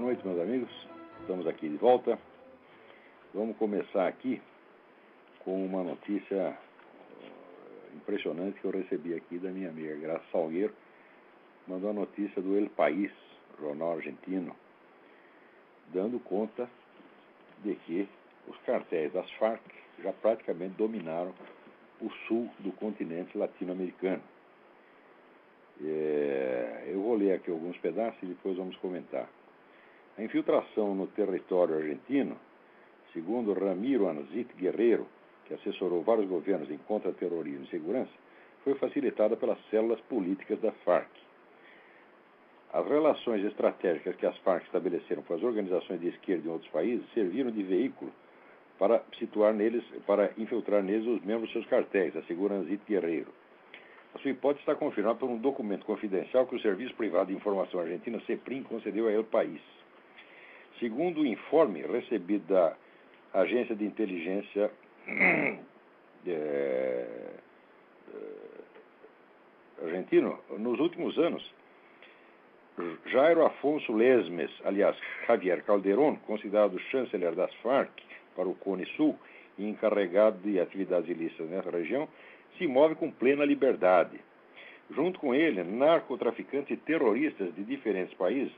noite, meus amigos. Estamos aqui de volta. Vamos começar aqui com uma notícia impressionante que eu recebi aqui da minha amiga Graça Salgueiro. Mandou a notícia do El País, jornal argentino, dando conta de que os cartéis das Farc já praticamente dominaram o sul do continente latino-americano. Eu vou ler aqui alguns pedaços e depois vamos comentar. A infiltração no território argentino, segundo Ramiro Anzit Guerreiro, que assessorou vários governos em contra-terrorismo e segurança, foi facilitada pelas células políticas da Farc. As relações estratégicas que as Farc estabeleceram com as organizações de esquerda em outros países serviram de veículo para infiltrar neles os membros dos seus cartéis, assegura Anzit Guerreiro. A sua hipótese está confirmada por um documento confidencial que o Serviço Privado de Informação Argentina, CEPRIM, concedeu a El País. Segundo o informe recebido da Agência de Inteligência argentino, nos últimos anos, Jairo Afonso Lesmes, aliás, Javier Calderón, considerado chanceler das Farc para o Cone Sul e encarregado de atividades ilícitas nessa região, se move com plena liberdade. Junto com ele, narcotraficantes e terroristas de diferentes países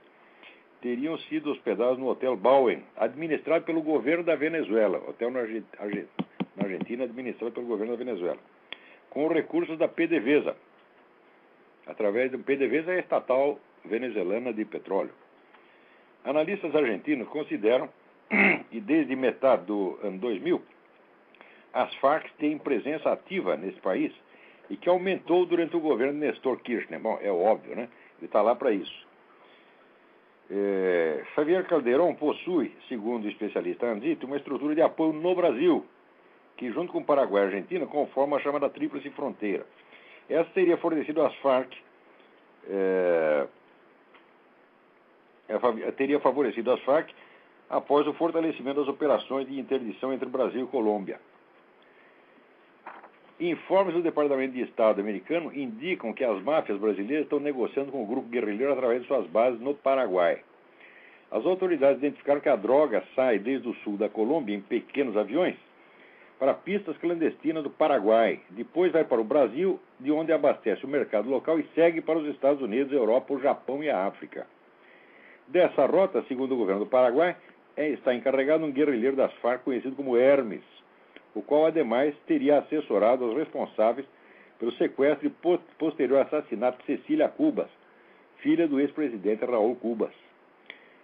teriam sido hospedados no Hotel Bauen, administrado pelo governo da Venezuela, hotel na Argentina administrado pelo governo da Venezuela, com recursos da PDVSA, através do PDVSA, a estatal venezuelana de petróleo. Analistas argentinos consideram, e desde metade do ano 2000, as Farc têm presença ativa nesse país e que aumentou durante o governo de Néstor Kirchner. Bom, é óbvio, né? Ele está lá para isso. Javier Calderón possui, segundo o especialista Anzit, uma estrutura de apoio no Brasil, que junto com o Paraguai e a Argentina conforma a chamada Tríplice Fronteira. Essa teria fornecido às Farc, teria favorecido as Farc após o fortalecimento das operações de interdição entre Brasil e Colômbia. Informes do Departamento de Estado americano indicam que as máfias brasileiras estão negociando com o grupo guerrilheiro através de suas bases no Paraguai. As autoridades identificaram que a droga sai desde o sul da Colômbia em pequenos aviões para pistas clandestinas do Paraguai. Depois vai para o Brasil, de onde abastece o mercado local e segue para os Estados Unidos, Europa, o Japão e a África. Dessa rota, segundo o governo do Paraguai, está encarregado um guerrilheiro das Farc conhecido como Hermes, o qual, ademais, teria assessorado os responsáveis pelo sequestro e posterior assassinato de Cecília Cubas, filha do ex-presidente Raul Cubas.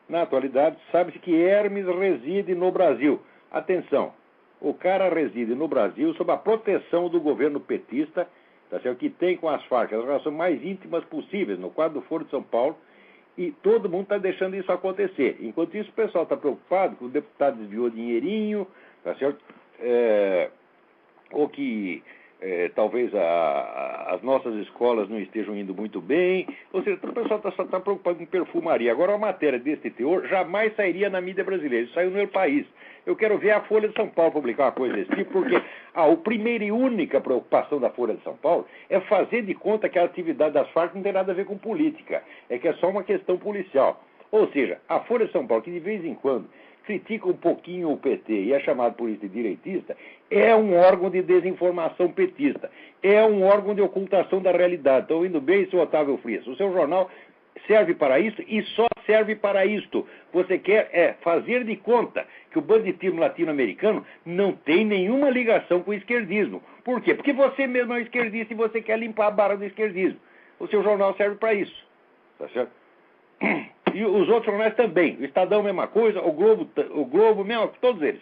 Na atualidade, sabe-se que Hermes reside no Brasil. Atenção, o cara reside no Brasil sob a proteção do governo petista, tá certo? Que tem com as Farc as relações mais íntimas possíveis no quadro do Foro de São Paulo, e todo mundo está deixando isso acontecer. Enquanto isso, o pessoal está preocupado que o deputado desviou dinheirinho, tá certo? Ou que talvez as nossas escolas não estejam indo muito bem. Ou seja, o pessoal está preocupado com perfumaria. Agora, uma matéria desse teor jamais sairia na mídia brasileira. Isso saiu no El País. Eu quero ver a Folha de São Paulo publicar uma coisa desse tipo, porque a primeira e única preocupação da Folha de São Paulo é fazer de conta que a atividade das Farc não tem nada a ver com política. É que é só uma questão policial. Ou seja, a Folha de São Paulo, que de vez em quando critica um pouquinho o PT e é chamado por isso de direitista, é um órgão de desinformação petista, é um órgão de ocultação da realidade. Estão indo bem, seu Otávio Frias? O seu jornal serve para isso e só serve para isto. Você quer fazer de conta que o banditismo latino-americano não tem nenhuma ligação com o esquerdismo. Por quê? Porque você mesmo é um esquerdista e você quer limpar a barra do esquerdismo. O seu jornal serve para isso. Tá certo? E os outros jornais também. O Estadão, mesma coisa. O Globo, mesma, todos eles.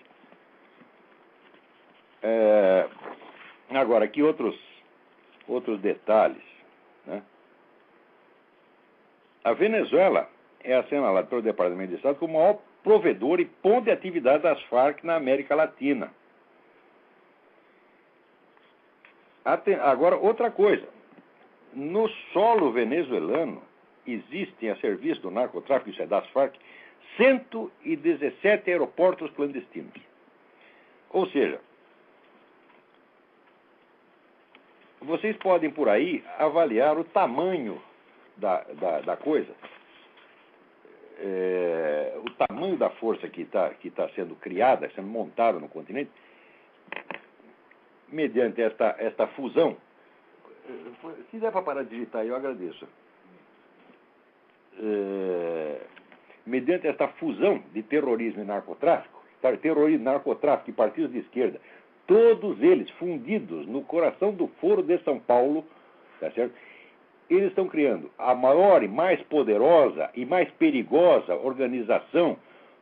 Agora, aqui outros detalhes. Né? A Venezuela é assinalada pelo Departamento de Estado como o maior provedor e ponto de atividade das Farc na América Latina. Agora, outra coisa. No solo venezuelano, existem a serviço do narcotráfico, isso é das Farc, 117 aeroportos clandestinos. Ou seja, vocês podem por aí avaliar o tamanho da coisa. tamanho da força que tá sendo criada, sendo montada no continente, mediante esta fusão. Se der para parar de digitar, eu agradeço. Mediante esta fusão de terrorismo e narcotráfico, terrorismo, narcotráfico e partidos de esquerda, todos eles fundidos no coração do Foro de São Paulo, tá certo? Eles estão criando a maior e mais poderosa e mais perigosa organização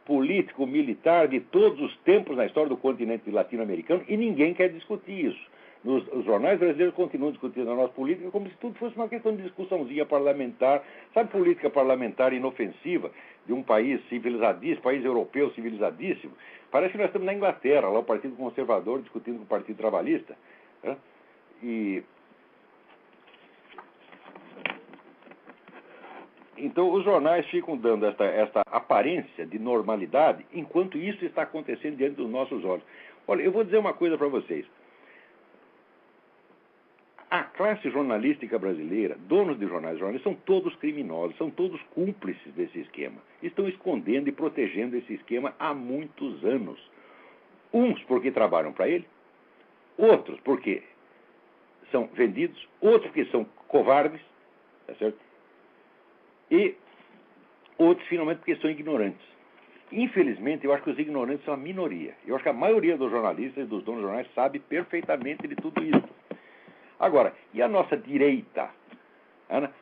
político-militar de todos os tempos na história do continente latino-americano, e ninguém quer discutir isso. Os jornais brasileiros continuam discutindo a nossa política como se tudo fosse uma questão de discussãozinha parlamentar, sabe, política parlamentar inofensiva de um país civilizadíssimo, país europeu civilizadíssimo. Parece que nós estamos na Inglaterra, lá o Partido Conservador discutindo com o Partido Trabalhista. Né? Então, os jornais ficam dando esta aparência de normalidade, enquanto isso está acontecendo diante dos nossos olhos. Olha, eu vou dizer uma coisa para vocês. A classe jornalística brasileira, donos de jornais, são todos criminosos, são todos cúmplices desse esquema. Estão escondendo e protegendo esse esquema há muitos anos. Uns porque trabalham para ele, outros porque são vendidos, outros porque são covardes, tá certo? E outros, finalmente, porque são ignorantes. Infelizmente, eu acho que os ignorantes são a minoria. Eu acho que a maioria dos jornalistas e dos donos de jornais sabe perfeitamente de tudo isso. Agora, e a nossa direita?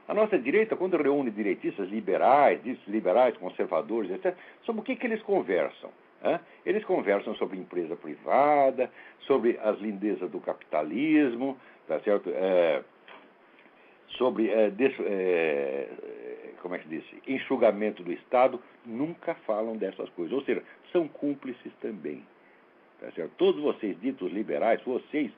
A nossa direita, quando reúne direitistas liberais, conservadores, etc., sobre o que eles conversam? Eles conversam sobre empresa privada, sobre as lindezas do capitalismo, tá certo? Sobre como é que diz? Enxugamento do Estado. Nunca falam dessas coisas. Ou seja, são cúmplices também. Tá certo? Todos vocês ditos liberais, vocês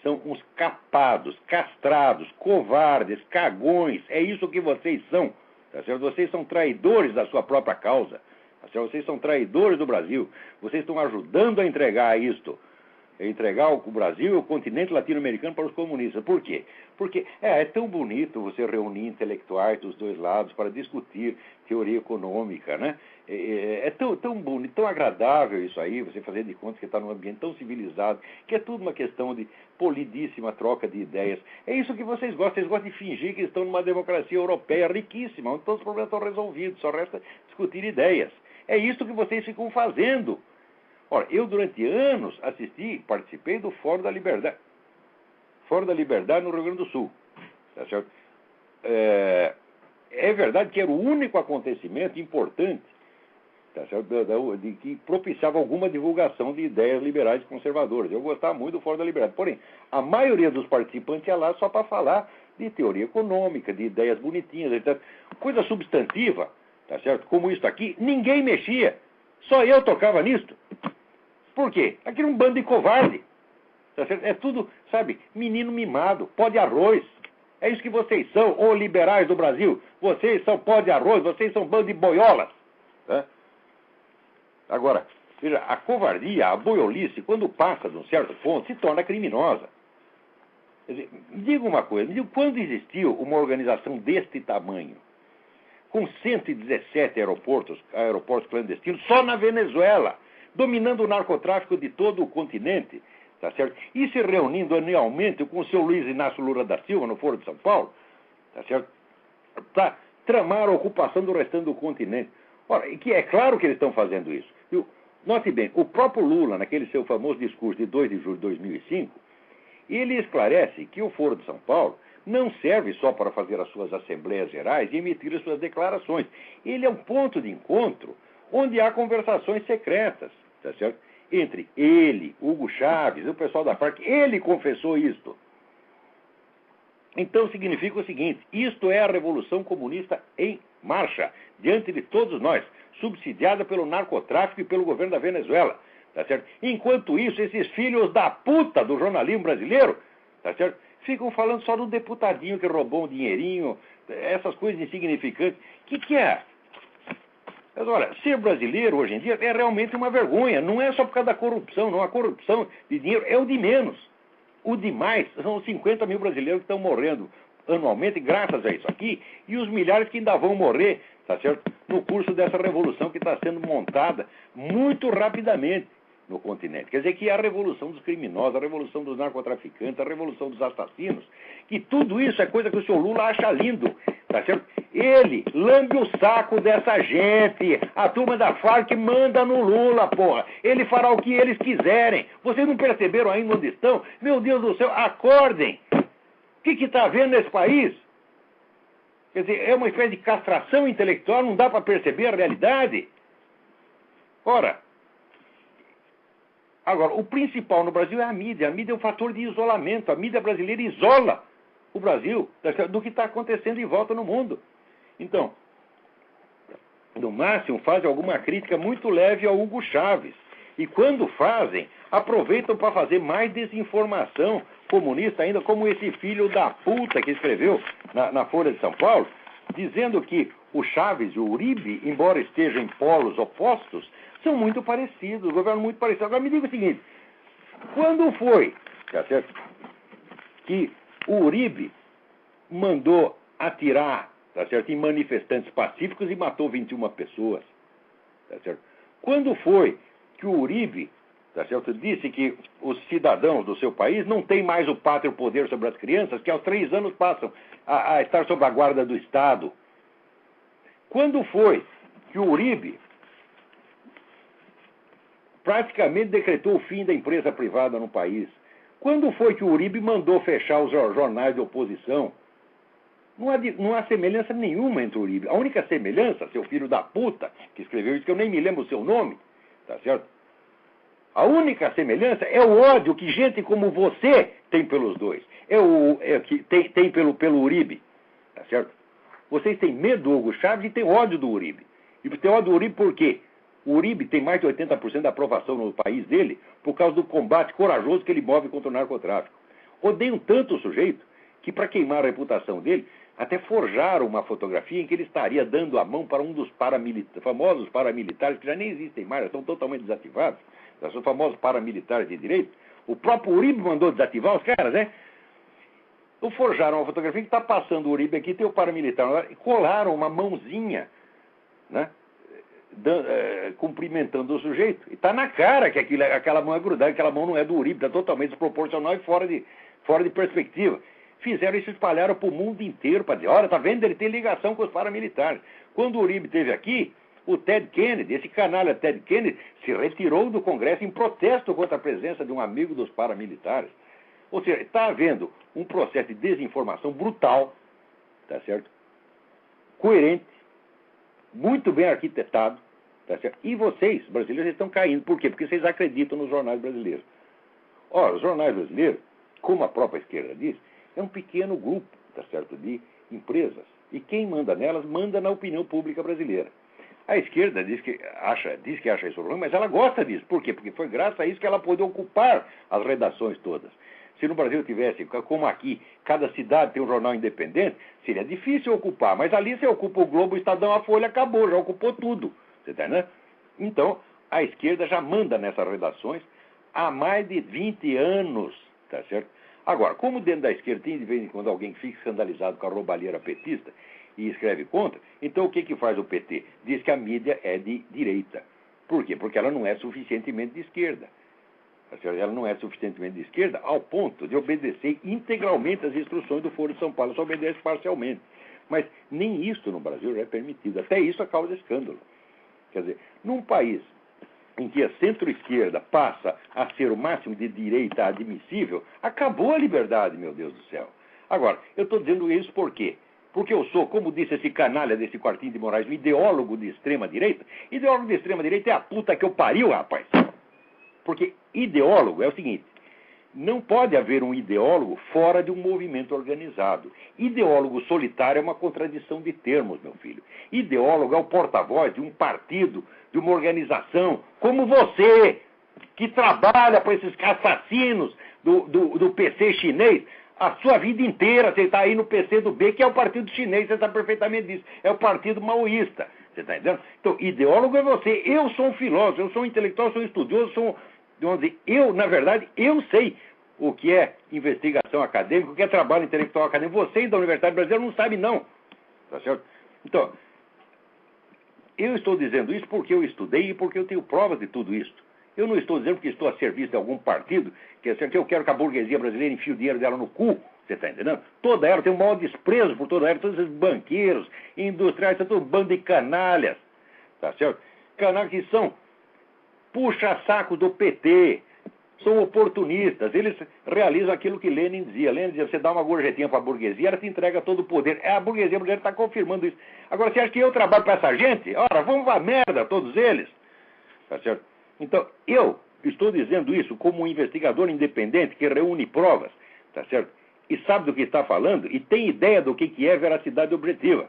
são uns capados, castrados, covardes, cagões. É isso que vocês são. Tá certo? Vocês são traidores da sua própria causa. Tá certo? Vocês são traidores do Brasil. Vocês estão ajudando a entregar isto. Entregar o Brasil e o continente latino-americano para os comunistas. Por quê? Porque é tão bonito você reunir intelectuais dos dois lados para discutir teoria econômica, né? É tão bonito, tão agradável isso aí, você fazer de conta que está num ambiente tão civilizado, que é tudo uma questão de polidíssima troca de ideias. É isso que vocês gostam de fingir que estão numa democracia europeia riquíssima, onde todos os problemas estão resolvidos, só resta discutir ideias. É isso que vocês ficam fazendo. Ora, eu durante anos participei do Fórum da Liberdade. Fórum da Liberdade no Rio Grande do Sul. Tá certo? É verdade que era o único acontecimento importante, tá certo? De que propiciava alguma divulgação de ideias liberais e conservadoras. Eu gostava muito do Fórum da Liberdade. Porém, a maioria dos participantes ia lá só para falar de teoria econômica, de ideias bonitinhas, etc. Coisa substantiva, tá certo? Como isso aqui, ninguém mexia. Só eu tocava nisto. Por quê? Aquilo é um bando de covarde. Tá certo? É tudo, sabe, menino mimado, pó de arroz. É isso que vocês são, ô liberais do Brasil. Vocês são pó de arroz, vocês são bando de boiolas. Tá? Agora, veja, a covardia, a boiolice, quando passa de um certo ponto, se torna criminosa. Quer dizer, me diga uma coisa, me diga, quando existiu uma organização deste tamanho, com 117 aeroportos clandestinos, só na Venezuela, dominando o narcotráfico de todo o continente, tá certo? E se reunindo anualmente com o seu Luiz Inácio Lula da Silva, no Foro de São Paulo, tá certo? Para tramar a ocupação do restante do continente. Ora, que é claro que eles estão fazendo isso. Note bem, o próprio Lula, naquele seu famoso discurso de 2 de julho de 2005, ele esclarece que o Foro de São Paulo não serve só para fazer as suas assembleias gerais e emitir as suas declarações. Ele é um ponto de encontro onde há conversações secretas, tá certo? Entre ele, Hugo Chávez e o pessoal da FARC. Ele confessou isto. Então significa o seguinte: isto é a Revolução Comunista em marcha, diante de todos nós, subsidiada pelo narcotráfico e pelo governo da Venezuela, tá certo? Enquanto isso, esses filhos da puta do jornalismo brasileiro, tá certo? Ficam falando só do deputadinho que roubou um dinheirinho, essas coisas insignificantes. Que é? Mas olha, ser brasileiro hoje em dia é realmente uma vergonha. Não é só por causa da corrupção, não. A corrupção de dinheiro é o de menos. O demais são os 50 mil brasileiros que estão morrendo anualmente graças a isso aqui, e os milhares que ainda vão morrer, tá certo? no curso dessa revolução que está sendo montada muito rapidamente no continente. Quer dizer que é a revolução dos criminosos, a revolução dos narcotraficantes, a revolução dos assassinos, que tudo isso é coisa que o senhor Lula acha lindo, tá certo? Ele lambe o saco dessa gente, a turma da Farc manda no Lula, porra. Ele fará o que eles quiserem. Vocês não perceberam ainda onde estão? Meu Deus do céu, acordem! O que está havendo nesse país? Quer dizer, é uma espécie de castração intelectual, não dá para perceber a realidade. Ora, agora, o principal no Brasil é a mídia. A mídia é um fator de isolamento. A mídia brasileira isola o Brasil do que está acontecendo em volta no mundo. Então, no máximo, fazem alguma crítica muito leve ao Hugo Chávez. E quando fazem, aproveitam para fazer mais desinformação comunista ainda, como esse filho da puta que escreveu na Folha de São Paulo, dizendo que o Chávez e o Uribe, embora estejam em polos opostos, são muito parecidos, o governo muito parecido. Agora me diga o seguinte, quando foi, tá certo, que o Uribe mandou atirar, tá certo, em manifestantes pacíficos e matou 21 pessoas, tá certo? Quando foi que o Uribe, tá certo, disse que os cidadãos do seu país não têm mais o pátrio poder sobre as crianças, que aos 3 anos passam a estar sob a guarda do Estado? Quando foi que o Uribe praticamente decretou o fim da empresa privada no país? Quando foi que o Uribe mandou fechar os jornais de oposição? Não há semelhança nenhuma entre o Uribe. A única semelhança, seu filho da puta, que escreveu isso, que eu nem me lembro o seu nome, tá certo? A única semelhança é o ódio que gente como você tem pelos dois. Que tem pelo Uribe, tá certo? Vocês têm medo do Hugo Chávez e têm ódio do Uribe. E tem ódio do Uribe por quê? O Uribe tem mais de 80% da aprovação no país dele por causa do combate corajoso que ele move contra o narcotráfico. Odeiam tanto o sujeito que, para queimar a reputação dele, até forjaram uma fotografia em que ele estaria dando a mão para um dos famosos paramilitares, que já nem existem mais, já estão totalmente desativados, os famosos paramilitares de direito. O próprio Uribe mandou desativar os caras, né? Então forjaram uma fotografia que está passando o Uribe aqui, tem o paramilitar, e colaram uma mãozinha, né? Cumprimentando o sujeito. E está na cara que aquela mão é grudada, aquela mão não é do Uribe, está totalmente desproporcional e fora de perspectiva. Fizeram isso, espalharam para o mundo inteiro para dizer, olha, tá vendo, ele tem ligação com os paramilitares. Quando o Uribe esteve aqui, o Ted Kennedy, esse canalha Ted Kennedy, se retirou do Congresso em protesto contra a presença de um amigo dos paramilitares. Ou seja, está havendo um processo de desinformação brutal, tá certo? Coerente, muito bem arquitetado, tá certo? E vocês, brasileiros, estão caindo. Por quê? Porque vocês acreditam nos jornais brasileiros. Ora, os jornais brasileiros, como a própria esquerda diz, é um pequeno grupo, tá certo, de empresas. E quem manda nelas, manda na opinião pública brasileira. A esquerda diz que acha isso ruim, mas ela gosta disso. Por quê? Porque foi graças a isso que ela pôde ocupar as redações todas. Se no Brasil tivesse, como aqui, cada cidade tem um jornal independente, seria difícil ocupar. Mas ali você ocupa o Globo, o Estadão, a Folha, acabou, já ocupou tudo. Você tá, né? Então, a esquerda já manda nessas redações há mais de 20 anos, tá certo? Agora, como dentro da esquerda tem de vez em quando alguém que fica escandalizado com a roubalheira petista e escreve contra, então o que faz o PT? Diz que a mídia é de direita. Por quê? Porque ela não é suficientemente de esquerda. Ela não é suficientemente de esquerda ao ponto de obedecer integralmente as instruções do Foro de São Paulo, só obedece parcialmente. Mas nem isso no Brasil já é permitido. Até isso a causa de escândalo. Quer dizer, num país em que a centro-esquerda passa a ser o máximo de direita admissível, acabou a liberdade, meu Deus do céu. Agora, eu estou dizendo isso por quê? Porque eu sou, como disse esse canalha desse quartinho de Moraes, um ideólogo de extrema-direita. Ideólogo de extrema-direita é a puta que eu pariu, rapaz. Porque ideólogo é o seguinte, não pode haver um ideólogo fora de um movimento organizado. Ideólogo solitário é uma contradição de termos, meu filho. Ideólogo é o porta-voz de um partido, de uma organização, como você, que trabalha para esses assassinos do PC chinês, a sua vida inteira. Você está aí no PC do B, que é o partido chinês, você está perfeitamente disso. É o partido maoísta. Você está entendendo? Então, ideólogo é você. Eu sou um filósofo, eu sou um intelectual, sou um estudioso, na verdade, eu sei o que é investigação acadêmica, o que é trabalho intelectual acadêmico. Vocês da Universidade Brasileira não sabem, não. Tá certo? Então, Eu estou dizendo isso porque eu estudei e porque eu tenho provas de tudo isso. Eu não estou dizendo que estou a serviço de algum partido, que eu quero que a burguesia brasileira enfie o dinheiro dela no cu. Você está entendendo? Toda ela tem um maior desprezo por toda ela, todos esses banqueiros, industriais, todo um bando de canalhas. Tá certo? Canalhas que são puxa-saco do PT. São oportunistas, eles realizam aquilo que Lenin dizia. Lenin dizia, você dá uma gorjetinha para a burguesia, ela te entrega todo o poder. A burguesia brasileira está confirmando isso. Agora, você acha que eu trabalho para essa gente? Ora, vamos à merda, todos eles. Tá certo? Então, eu estou dizendo isso como um investigador independente que reúne provas, tá certo? E sabe do que está falando e tem ideia do que é veracidade objetiva.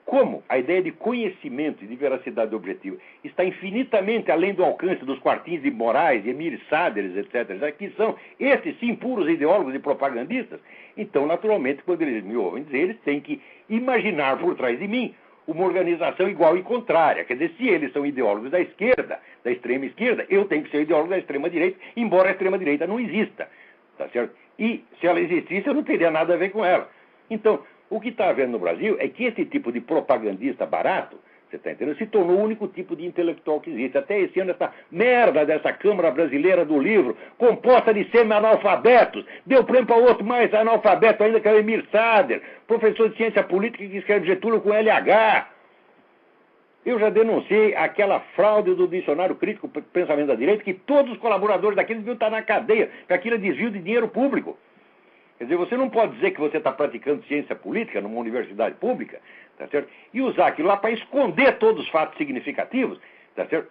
Como a ideia de conhecimento e de veracidade objetiva está infinitamente além do alcance dos quartinhos de Moraes, Emir Saderes, etc., que são, esses sim, puros ideólogos e propagandistas, então, naturalmente, quando eles me ouvem dizer, eles têm que imaginar por trás de mim uma organização igual e contrária. Quer dizer, se eles são ideólogos da esquerda, da extrema esquerda, eu tenho que ser ideólogo da extrema direita, embora a extrema direita não exista. Tá certo? E se ela existisse, eu não teria nada a ver com ela. Então, o que está havendo no Brasil é que esse tipo de propagandista barato, você está entendendo, se tornou o único tipo de intelectual que existe. Até esse ano, essa merda dessa Câmara Brasileira do Livro, composta de semi-analfabetos, deu prêmio para outro mais analfabeto ainda, que é o Emir Sader, professor de ciência política que escreve Getúlio com LH. Eu já denunciei aquela fraude do dicionário crítico pensamento da direita, que todos os colaboradores daquele deviam estar na cadeia, porque aquilo é desvio de dinheiro público. Quer dizer, você não pode dizer que você está praticando ciência política numa universidade pública, tá certo? E usar aquilo lá para esconder todos os fatos significativos, tá certo?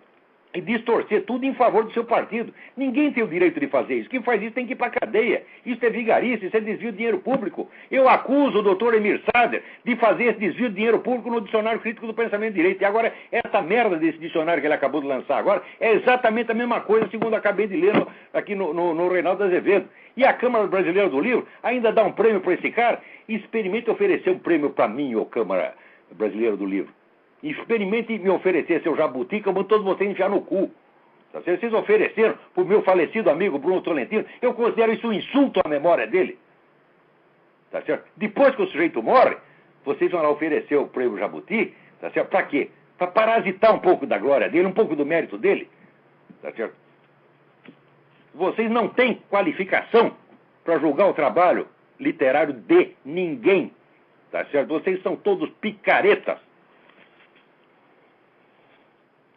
E distorcer tudo em favor do seu partido. Ninguém tem o direito de fazer isso. Quem faz isso tem que ir para a cadeia. Isso é vigarice, isso é desvio de dinheiro público. Eu acuso o doutor Emir Sader de fazer esse desvio de dinheiro público no dicionário crítico do pensamento de direito. E agora, essa merda desse dicionário que ele acabou de lançar agora é exatamente a mesma coisa, segundo eu acabei de ler aqui no Reinaldo Azevedo. E a Câmara Brasileira do Livro ainda dá um prêmio para esse cara. Experimente oferecer um prêmio para mim, ô Câmara Brasileira do Livro. Experimente me oferecer seu jabuti, que eu mando todos vocês enfiar no cu. Tá certo? Vocês ofereceram para o meu falecido amigo Bruno Tolentino, eu considero isso um insulto à memória dele. Tá certo? Depois que o sujeito morre, vocês vão lá oferecer o prêmio jabuti, tá certo? Para quê? Para parasitar um pouco da glória dele, um pouco do mérito dele. Tá certo? Vocês não têm qualificação para julgar o trabalho literário de ninguém. Tá certo? Vocês são todos picaretas.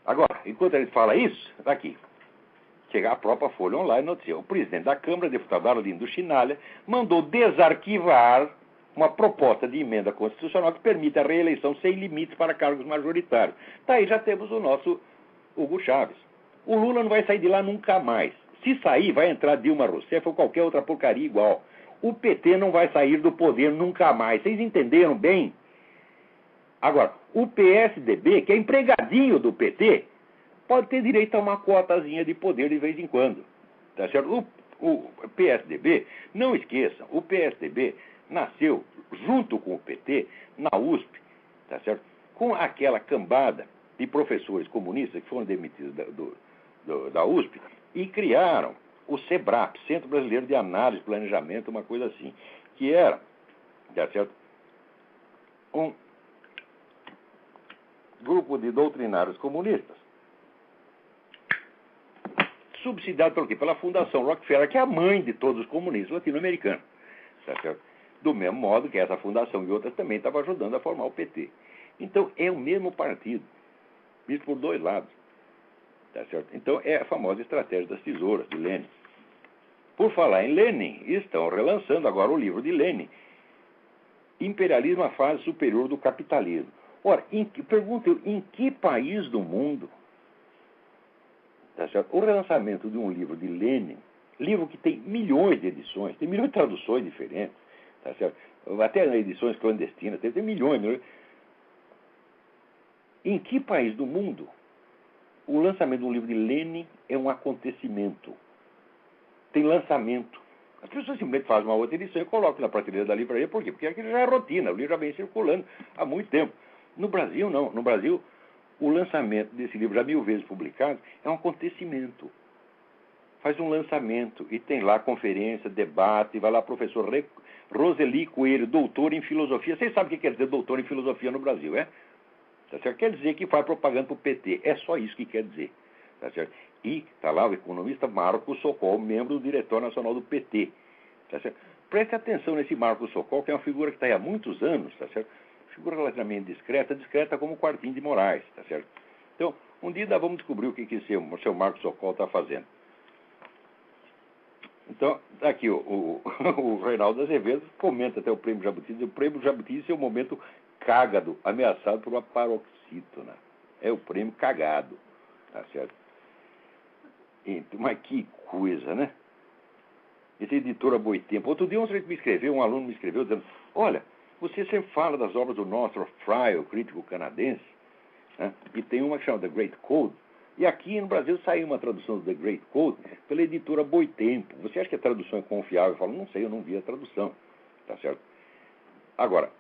Agora, enquanto ele fala isso, está aqui. Chega a própria Folha Online, notícia. O presidente da Câmara, deputado Arlindo Chinalha, mandou desarquivar uma proposta de emenda constitucional que permite a reeleição sem limites para cargos majoritários. Tá aí, já temos o nosso Hugo Chávez. O Lula não vai sair de lá nunca mais. Se sair, vai entrar Dilma Rousseff ou qualquer outra porcaria igual. O PT não vai sair do poder nunca mais. Vocês entenderam bem? Agora, o PSDB, que é empregadinho do PT, pode ter direito a uma cotazinha de poder de vez em quando. Tá certo? O PSDB, não esqueçam, o PSDB nasceu junto com o PT na USP, tá certo? Com aquela cambada de professores comunistas que foram demitidos da USP e criaram o SEBRAP, Centro Brasileiro de Análise e Planejamento, uma coisa assim, que era, tá certo? Um grupo de doutrinários comunistas, subsidiado pelo quê? Pela Fundação Rockefeller, que é a mãe de todos os comunistas latino-americanos. Tá certo? Do mesmo modo que essa fundação e outras também estavam ajudando a formar o PT. Então, é o mesmo partido, visto por dois lados. Tá certo? Então, é a famosa estratégia das tesouras, de Lenin. Por falar em Lenin, estão relançando agora o livro de Lenin, Imperialismo, a fase superior do capitalismo. Ora, pergunto eu, em que país do mundo, tá certo? O relançamento de um livro de Lenin, livro que tem milhões de edições, tem milhões de traduções diferentes, tá certo? Até edições clandestinas, tem milhões. Em que país do mundo o lançamento de um livro de Lenin é um acontecimento? Tem lançamento. As pessoas simplesmente fazem uma outra edição e colocam na prateleira da livraria. Por quê? Porque aquilo já é rotina, o livro já vem circulando há muito tempo. No Brasil, não. No Brasil, o lançamento desse livro, já 1000 vezes publicado, é um acontecimento. Faz um lançamento e tem lá conferência, debate, vai lá professor Roseli Coelho, doutor em filosofia. Vocês sabem o que quer dizer doutor em filosofia no Brasil, é? Tá certo? Quer dizer que faz propaganda para o PT. É só isso que quer dizer. Tá certo? E está lá o economista Marcos Sokol, membro do Diretório Nacional do PT. Tá certo? Preste atenção nesse Marcos Sokol, que é uma figura que está aí há muitos anos, tá certo? Figura relativamente discreta como o Quartim de Moraes, tá certo? Então, um dia nós vamos descobrir o que o seu Marcos Sokol está fazendo. Então, aqui o Reinaldo Azevedo comenta até o Prêmio Jabuti. O Prêmio Jabuti é o momento cágado, ameaçado por uma paroxítona. É o prêmio cagado, tá certo? Mas que coisa, né? Esse editora Boitempo. Outro dia um aluno me escreveu dizendo, olha, você sempre fala das obras do Northrop Frye, o crítico canadense, né? E tem uma que chama The Great Code. E aqui no Brasil saiu uma tradução do The Great Code pela editora Boitempo. Você acha que a tradução é confiável? Eu falo, não sei, eu não vi a tradução. Tá certo? Agora,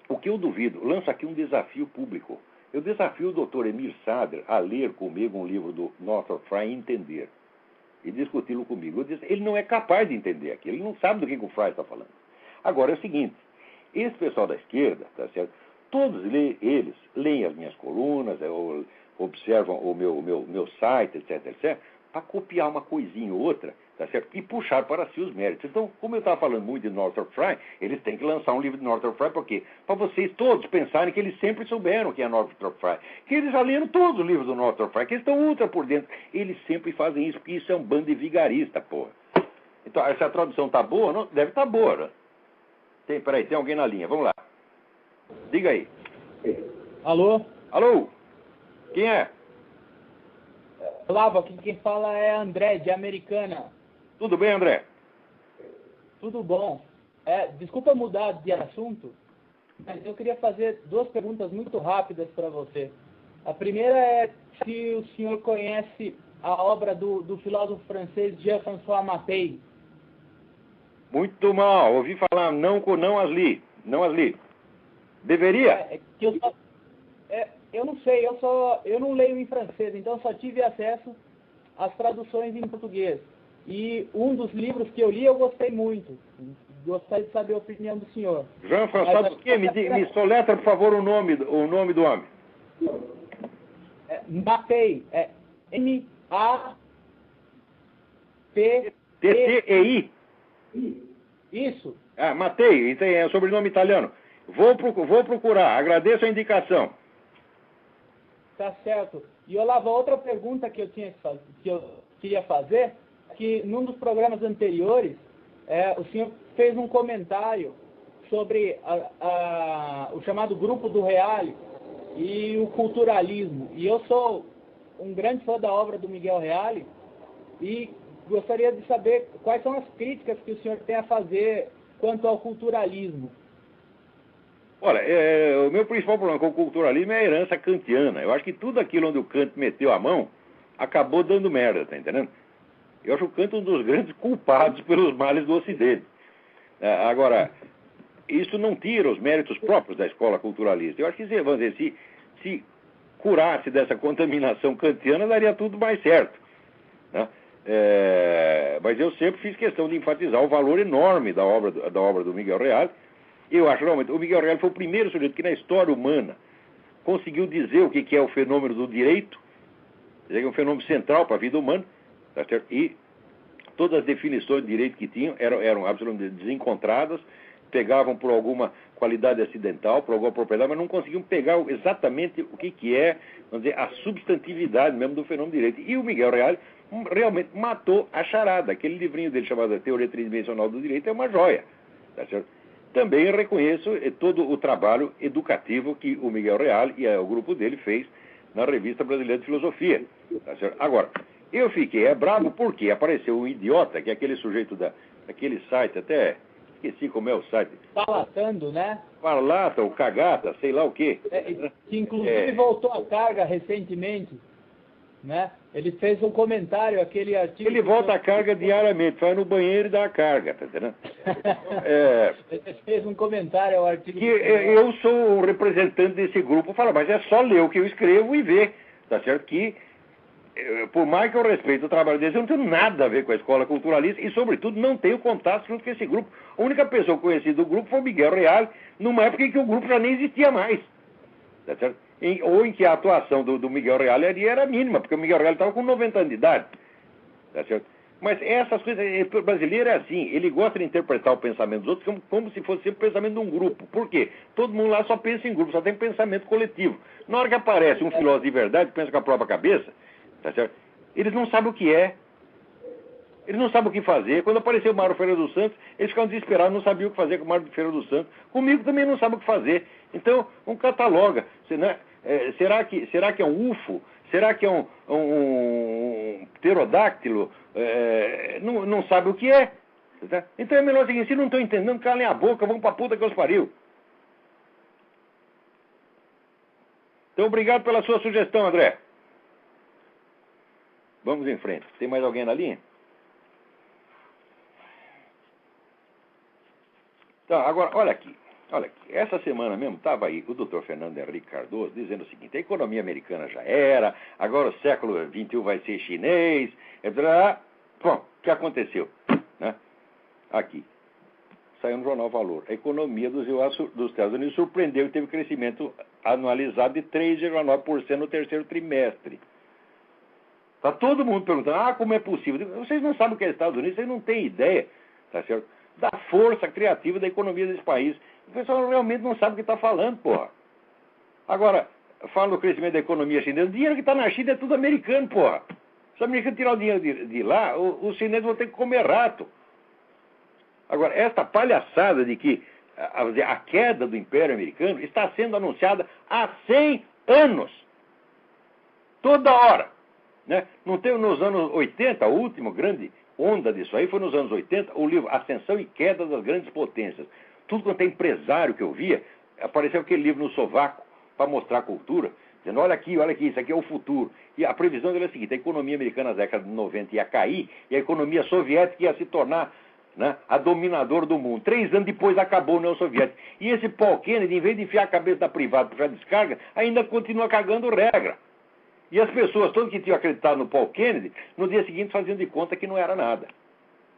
o que eu duvido, lanço aqui um desafio público. Eu desafio o Dr. Emir Sader a ler comigo um livro do Northrop Frye e entender. E discuti-lo comigo. Eu disse, ele não é capaz de entender aquilo, ele não sabe do que o Frye está falando. Agora, é o seguinte, esse pessoal da esquerda, tá certo? Todos eles leem as minhas colunas, observam o meu site, etc, para copiar uma coisinha ou outra, tá certo? E puxar para si os méritos. Então, como eu estava falando muito de Northrop Frye, eles têm que lançar um livro de Northrop Frye, por quê? Para vocês todos pensarem que eles sempre souberam quem é Northrop Frye, que eles já leram todos os livros do Northrop Frye, que eles estão ultra por dentro. Eles sempre fazem isso, porque isso é um bando de vigarista, porra. Então, se a tradução tá boa, não, deve estar boa, né? Peraí, tem alguém na linha, vamos lá. Diga aí. Alô? Alô? Quem é? Olá, aqui quem fala é André, de Americana. Tudo bem, André? Tudo bom. Desculpa mudar de assunto, mas eu queria fazer duas perguntas muito rápidas para você. A primeira é se o senhor conhece a obra do filósofo francês Jean-François Mattei. Muito mal. Ouvi falar, não as li. Deveria? Eu não sei, eu não leio em francês, então só tive acesso às traduções em português. E um dos livros que eu li eu gostei muito. Gostaria de saber a opinião do senhor. Jean-François, me soletra, por favor, o nome do homem. Mattei, M-A-T... T-T-E-I? Isso. Ah, Mattei, é um sobrenome italiano. Vou procurar, agradeço a indicação. Tá certo. E, Olavo, outra pergunta que eu queria fazer, que num dos programas anteriores, o senhor fez um comentário sobre o chamado Grupo do Reale e o culturalismo. E eu sou um grande fã da obra do Miguel Reale e gostaria de saber quais são as críticas que o senhor tem a fazer quanto ao culturalismo. Olha, o meu principal problema com o culturalismo é a herança kantiana. Eu acho que tudo aquilo onde o Kant meteu a mão acabou dando merda, tá entendendo? Eu acho o Kant um dos grandes culpados pelos males do Ocidente. Agora, isso não tira os méritos próprios da escola culturalista. Eu acho que, vamos dizer, se curasse dessa contaminação kantiana, daria tudo mais certo, né? Mas eu sempre fiz questão de enfatizar o valor enorme da obra do Miguel Reale. Eu acho, realmente, o Miguel Reale foi o primeiro sujeito que na história humana conseguiu dizer o que é o fenômeno do direito, quer dizer, que é um fenômeno central para a vida humana, tá certo? E todas as definições de direito que tinham eram absolutamente desencontradas, pegavam por alguma qualidade acidental, por alguma propriedade, mas não conseguiam pegar exatamente o que é, vamos dizer, a substantividade mesmo do fenômeno do direito. E o Miguel Reale realmente matou a charada. Aquele livrinho dele chamado Teoria Tridimensional do Direito é uma joia, tá certo? Também reconheço todo o trabalho educativo que o Miguel Reale e o grupo dele fez na Revista Brasileira de Filosofia. Tá certo? Agora, eu fiquei bravo porque apareceu um idiota, que é aquele sujeito daquele site, até esqueci como é o site. Parlatando, né? Parlata, ou Cagata, sei lá o quê. Que inclusive voltou à carga recentemente, né? Ele fez um comentário, aquele artigo... Ele volta à carga diariamente, vai no banheiro e dá a carga, tá entendendo? Ele fez um comentário ao artigo... Eu sou o representante desse grupo, fala, mas é só ler o que eu escrevo e ver, tá certo? Que, por mais que eu respeite o trabalho deles, eu não tenho nada a ver com a escola culturalista e, sobretudo, não tenho contato junto com esse grupo. A única pessoa conhecida do grupo foi o Miguel Reale, numa época em que o grupo já nem existia mais, tá certo? ou em que a atuação do Miguel Reale ali era mínima, porque o Miguel Reale estava com 90 anos de idade. Tá certo? Mas essas coisas, o brasileiro é assim, ele gosta de interpretar o pensamento dos outros como se fosse sempre o pensamento de um grupo. Por quê? Todo mundo lá só pensa em grupo, só tem pensamento coletivo. Na hora que aparece um filósofo de verdade, que pensa com a própria cabeça, tá certo? Eles não sabem o que é. Eles não sabem o que fazer. Quando apareceu o Mário Ferreira dos Santos, eles ficaram desesperados, não sabiam o que fazer com o Mário Ferreira dos Santos. Comigo também não sabem o que fazer. Então, um cataloga. Será que é um UFO? Será que é um pterodáctilo? Não sabe o que é. Tá? Então é melhor o seguinte, se não estão entendendo, calem a boca, vão pra puta que os pariu. Então, obrigado pela sua sugestão, André. Vamos em frente. Tem mais alguém na linha? Então, agora, olha aqui. Essa semana mesmo estava aí o doutor Fernando Henrique Cardoso dizendo o seguinte: a economia americana já era, agora o século XXI vai ser chinês. Bom, o que aconteceu? Né? Aqui, saiu no jornal Valor. A economia dos Estados Unidos surpreendeu e teve crescimento anualizado de 3,9% no terceiro trimestre. Está todo mundo perguntando, como é possível? Vocês não sabem o que é Estados Unidos, vocês não têm ideia, tá certo? Da força criativa da economia desse país. O pessoal realmente não sabe o que está falando, porra. Agora, fala do crescimento da economia chinesa. O dinheiro que está na China é tudo americano, porra. Se o americano tirar o dinheiro de lá, os chineses vão ter que comer rato. Agora, esta palhaçada de que a queda do Império Americano está sendo anunciada há 100 anos. Toda hora. Né? Não teve nos anos 80, a última grande onda disso aí foi nos anos 80, o livro Ascensão e Queda das Grandes Potências. Tudo quanto é empresário que eu via, apareceu aquele livro no sovaco para mostrar a cultura, dizendo, olha aqui, isso aqui é o futuro. E a previsão dele é a seguinte: a economia americana na década de 90 ia cair e a economia soviética ia se tornar, né, a dominadora do mundo. 3 anos depois acabou a União Soviética. E esse Paul Kennedy, em vez de enfiar a cabeça da privada para descarga, ainda continua cagando regra. E as pessoas, todas que tinham acreditado no Paul Kennedy, no dia seguinte faziam de conta que não era nada.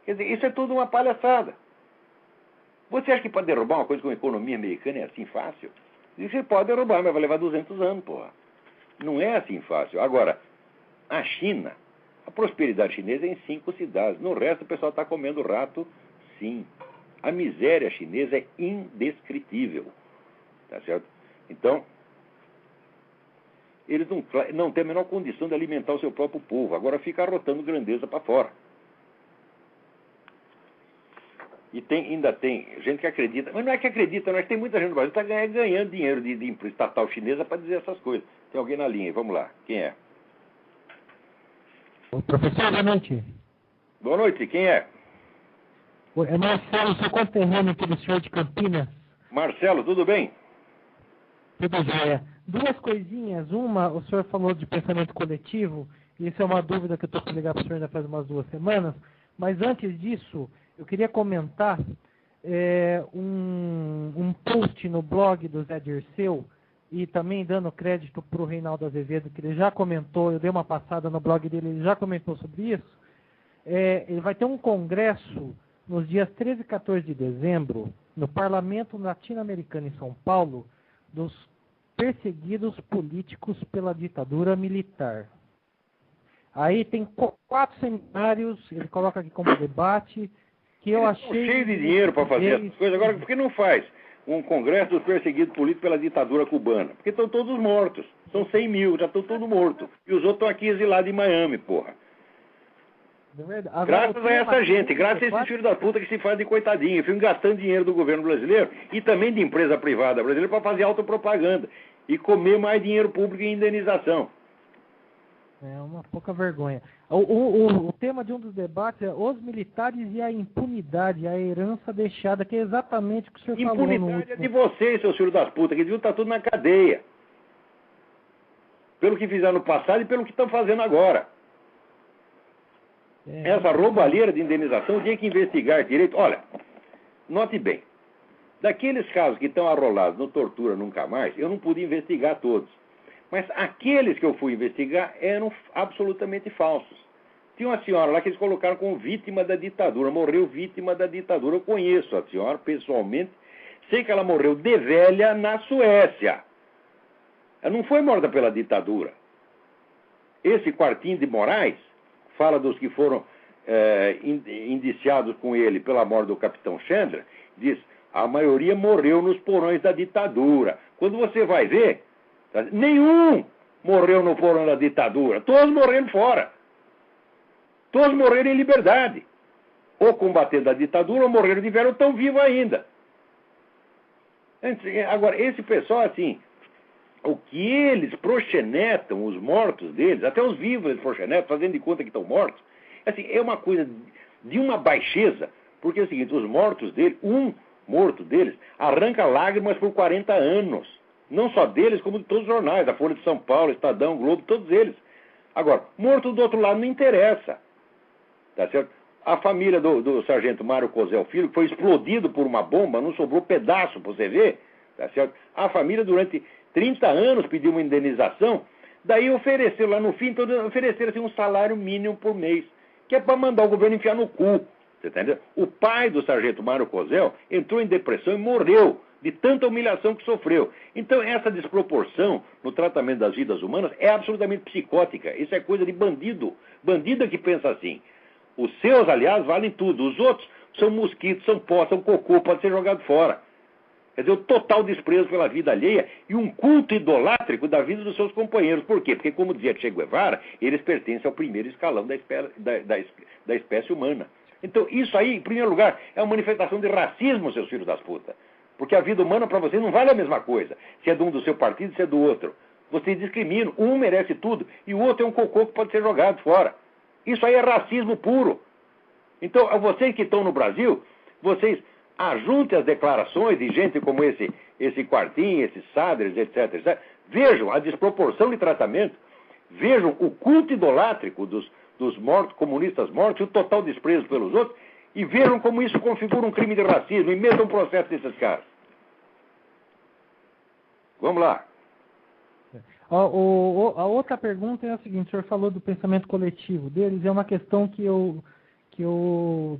Quer dizer, isso é tudo uma palhaçada. Você acha que para derrubar uma coisa como a economia americana é assim fácil? Você pode derrubar, mas vai levar 200 anos, porra. Não é assim fácil. Agora, a China, a prosperidade chinesa é em 5 cidades. No resto, o pessoal está comendo rato, sim. A miséria chinesa é indescritível. Tá certo? Então, eles não têm a menor condição de alimentar o seu próprio povo. Agora fica arrotando grandeza para fora. E ainda tem gente que acredita, mas não é que acredita, não é que tem muita gente no Brasil que está ganhando dinheiro de empresa estatal chinesa para dizer essas coisas. Tem alguém na linha, vamos lá. Quem é? Ô, professor, boa noite. Boa noite, quem é? É Marcelo, sou conterrâneo aqui do senhor de Campinas. Marcelo, tudo bem? Tudo jóia. 2 coisinhas. Uma, o senhor falou de pensamento coletivo, e isso é uma dúvida que eu estou para ligar para o senhor ainda faz umas 2 semanas, mas antes disso, eu queria comentar um post no blog do Zé Dirceu, e também dando crédito para o Reinaldo Azevedo, que ele já comentou, eu dei uma passada no blog dele, ele já comentou sobre isso. Ele vai ter um congresso nos dias 13 e 14 de dezembro, no Parlamento Latino-Americano em São Paulo, dos perseguidos políticos pela ditadura militar. Aí tem 4 seminários, ele coloca aqui como debate, que eu achei... Cheio de dinheiro para fazer essas coisas. Agora, por que não faz um congresso dos perseguidos políticos pela ditadura cubana? Porque estão todos mortos. São 100 mil, já estão todos mortos. E os outros estão aqui exilados em Miami, porra. Graças a essa gente, graças a esses filhos da puta que se fazem de coitadinho, ficam gastando dinheiro do governo brasileiro e também de empresa privada brasileira para fazer autopropaganda e comer mais dinheiro público em indenização. É uma pouca vergonha. O tema de um dos debates é os militares e a impunidade, a herança deixada, que é exatamente o que o senhor falou no último. Impunidade é de vocês, seus filhos das putas, que deviam estar tudo na cadeia. Pelo que fizeram no passado e pelo que estão fazendo agora. Essa roubalheira de indenização tinha que investigar direito. Olha, note bem, daqueles casos que estão arrolados no Tortura Nunca Mais, eu não pude investigar todos. Mas aqueles que eu fui investigar eram absolutamente falsos. Tinha uma senhora lá que eles colocaram como vítima da ditadura, morreu vítima da ditadura. Eu conheço a senhora pessoalmente, sei que ela morreu de velha na Suécia. Ela não foi morta pela ditadura. Esse Quartinho de Moraes fala dos que foram indiciados com ele pela morte do capitão Chandra, diz, a maioria morreu nos porões da ditadura. Quando você vai ver, nenhum morreu no porão da ditadura, todos morreram fora. Todos morreram em liberdade. Ou combatendo a ditadura, ou morreram de velho, ou estão vivos ainda. Agora, esse pessoal, assim, o que eles proxenetam, os mortos deles, até os vivos eles proxenetam, fazendo de conta que estão mortos, assim, é uma coisa de uma baixeza, porque é o seguinte, os mortos deles, um morto deles, arranca lágrimas por 40 anos. Não só deles, como de todos os jornais, da Folha de São Paulo, Estadão, Globo, todos eles. Agora, morto do outro lado não interessa. Tá certo? A família do sargento Mário Cosel Filho foi explodido por uma bomba, não sobrou pedaço para você ver. Tá certo? A família, durante 30 anos, pediu uma indenização, daí ofereceu lá no fim, então ofereceram assim, um salário mínimo por mês, que é para mandar o governo enfiar no cu. Você entendeu? O pai do sargento Mário Cosel entrou em depressão e morreu de tanta humilhação que sofreu. Então, essa desproporção no tratamento das vidas humanas é absolutamente psicótica. Isso é coisa de bandido. Bandido é que pensa assim. Os seus, aliás, valem tudo. Os outros são mosquitos, são pó, são cocô, pode ser jogado fora. Quer dizer, o total desprezo pela vida alheia e um culto idolátrico da vida dos seus companheiros. Por quê? Porque, como dizia Che Guevara, eles pertencem ao primeiro escalão da espécie humana. Então, isso aí, em primeiro lugar, é uma manifestação de racismo, seus filhos das putas. Porque a vida humana, para vocês, não vale a mesma coisa. Se é de um do seu partido, se é do outro. Vocês discriminam. Um merece tudo e o outro é um cocô que pode ser jogado fora. Isso aí é racismo puro. Então, vocês que estão no Brasil, vocês ajuntem as declarações de gente como esse Quartinho, esses Saders, etc, etc. Vejam a desproporção de tratamento. Vejam o culto idolátrico dos mortos, comunistas mortos, e o total desprezo pelos outros, e vejam como isso configura um crime de racismo, e metam um processo desses caras. Vamos lá. A outra pergunta é a seguinte, o senhor falou do pensamento coletivo deles, é uma questão que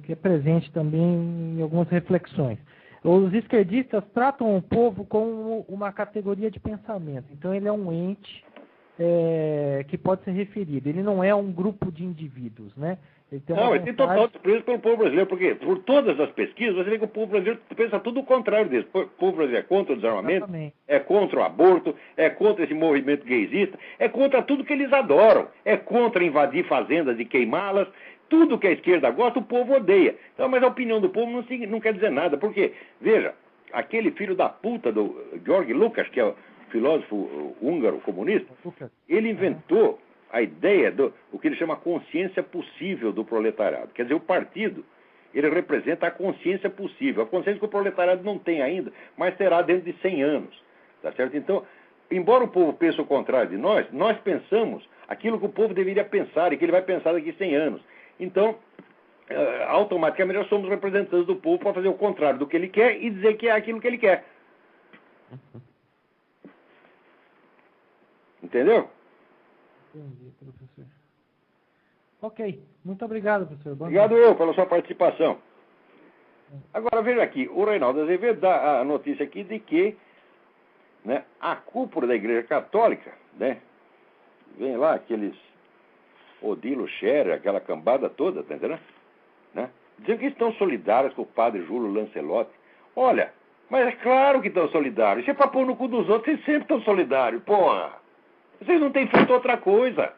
é presente também em algumas reflexões. Os esquerdistas tratam o povo como uma categoria de pensamento, então ele é um ente que pode ser referido, ele não é um grupo de indivíduos, né? Ele tem total desprezo pelo povo brasileiro, porque por todas as pesquisas você vê que o povo brasileiro pensa tudo o contrário disso. O povo brasileiro é contra o desarmamento, exatamente, é contra o aborto, é contra esse movimento gaysista, é contra tudo que eles adoram, é contra invadir fazendas e queimá-las, tudo que a esquerda gosta o povo odeia. Então, mas a opinião do povo não quer dizer nada, porque, veja, aquele filho da puta do George Lucas, que é o filósofo húngaro comunista, ele inventou a ideia o que ele chama consciência possível do proletariado. Quer dizer, o partido, ele representa a consciência possível. A consciência que o proletariado não tem ainda, mas terá dentro de 100 anos. Tá certo? Então, embora o povo pense o contrário de nós pensamos aquilo que o povo deveria pensar e que ele vai pensar daqui a 100 anos. Então, automaticamente nós somos representantes do povo para fazer o contrário do que ele quer e dizer que é aquilo que ele quer. Entendeu? Entendi, professor. Ok, muito obrigado, professor. Obrigado eu pela sua participação. Agora veja aqui, o Reinaldo Azevedo dá a notícia aqui de que, né, a cúpula da Igreja Católica, né, vem lá aqueles Odilo Scherer, aquela cambada toda, tá entendendo? Né, dizendo que estão solidários com o padre Júlio Lancelotti. Olha, mas é claro que estão solidários. Se é pra pôr no cu dos outros, vocês sempre estão solidários, porra. Vocês não têm feito outra coisa.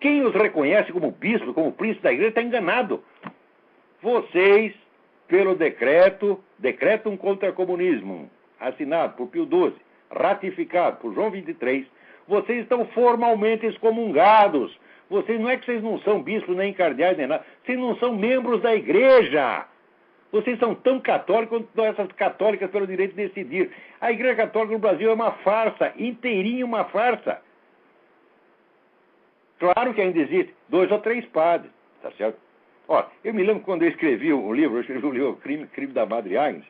Quem os reconhece como bispo, como príncipe da igreja, está enganado. Vocês, pelo Decretum contra Comunismo, assinado por Pio XII, ratificado por João XXIII, vocês estão formalmente excomungados. Vocês, não é que vocês não são bispos, nem cardeais, nem nada. Vocês não são membros da igreja. Vocês são tão católicos quanto essas católicas pelo direito de decidir. A Igreja Católica no Brasil é uma farsa, inteirinha uma farsa. Claro que ainda existe 2 ou 3 padres, tá certo? Ó, eu me lembro quando eu escrevi o livro, Crime da Madre Agnes,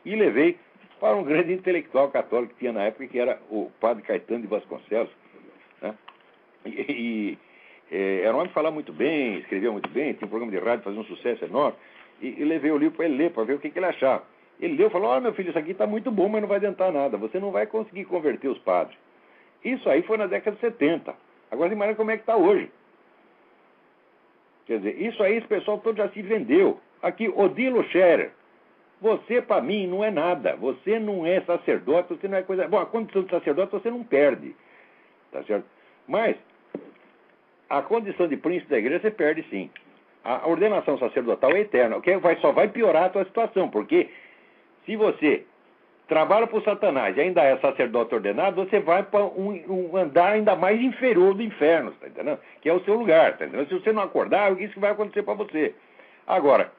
e levei para um grande intelectual católico que tinha na época, que era o padre Caetano de Vasconcelos, né? Era um homem que falava muito bem, escrevia muito bem, tinha um programa de rádio, fazia um sucesso enorme. E levei o livro para ele ler, para ver o que ele achava. Ele leu e falou, meu filho, isso aqui está muito bom, mas não vai adiantar nada. Você não vai conseguir converter os padres. Isso aí foi na década de 70. Agora você imagina como é que está hoje. Quer dizer, isso aí esse pessoal todo já se vendeu. Aqui, Odilo Scherer, você para mim não é nada. Você não é sacerdote, você não é coisa... Bom, a condição de sacerdote você não perde. Tá certo? Mas a condição de príncipe da igreja você perde sim. A ordenação sacerdotal é eterna. Okay? Só vai piorar a tua situação, porque se você trabalha para o Satanás e ainda é sacerdote ordenado, você vai para um andar ainda mais inferior do inferno, tá entendendo? Que é o seu lugar, tá entendendo? Se você não acordar, é isso que vai acontecer para você. Agora,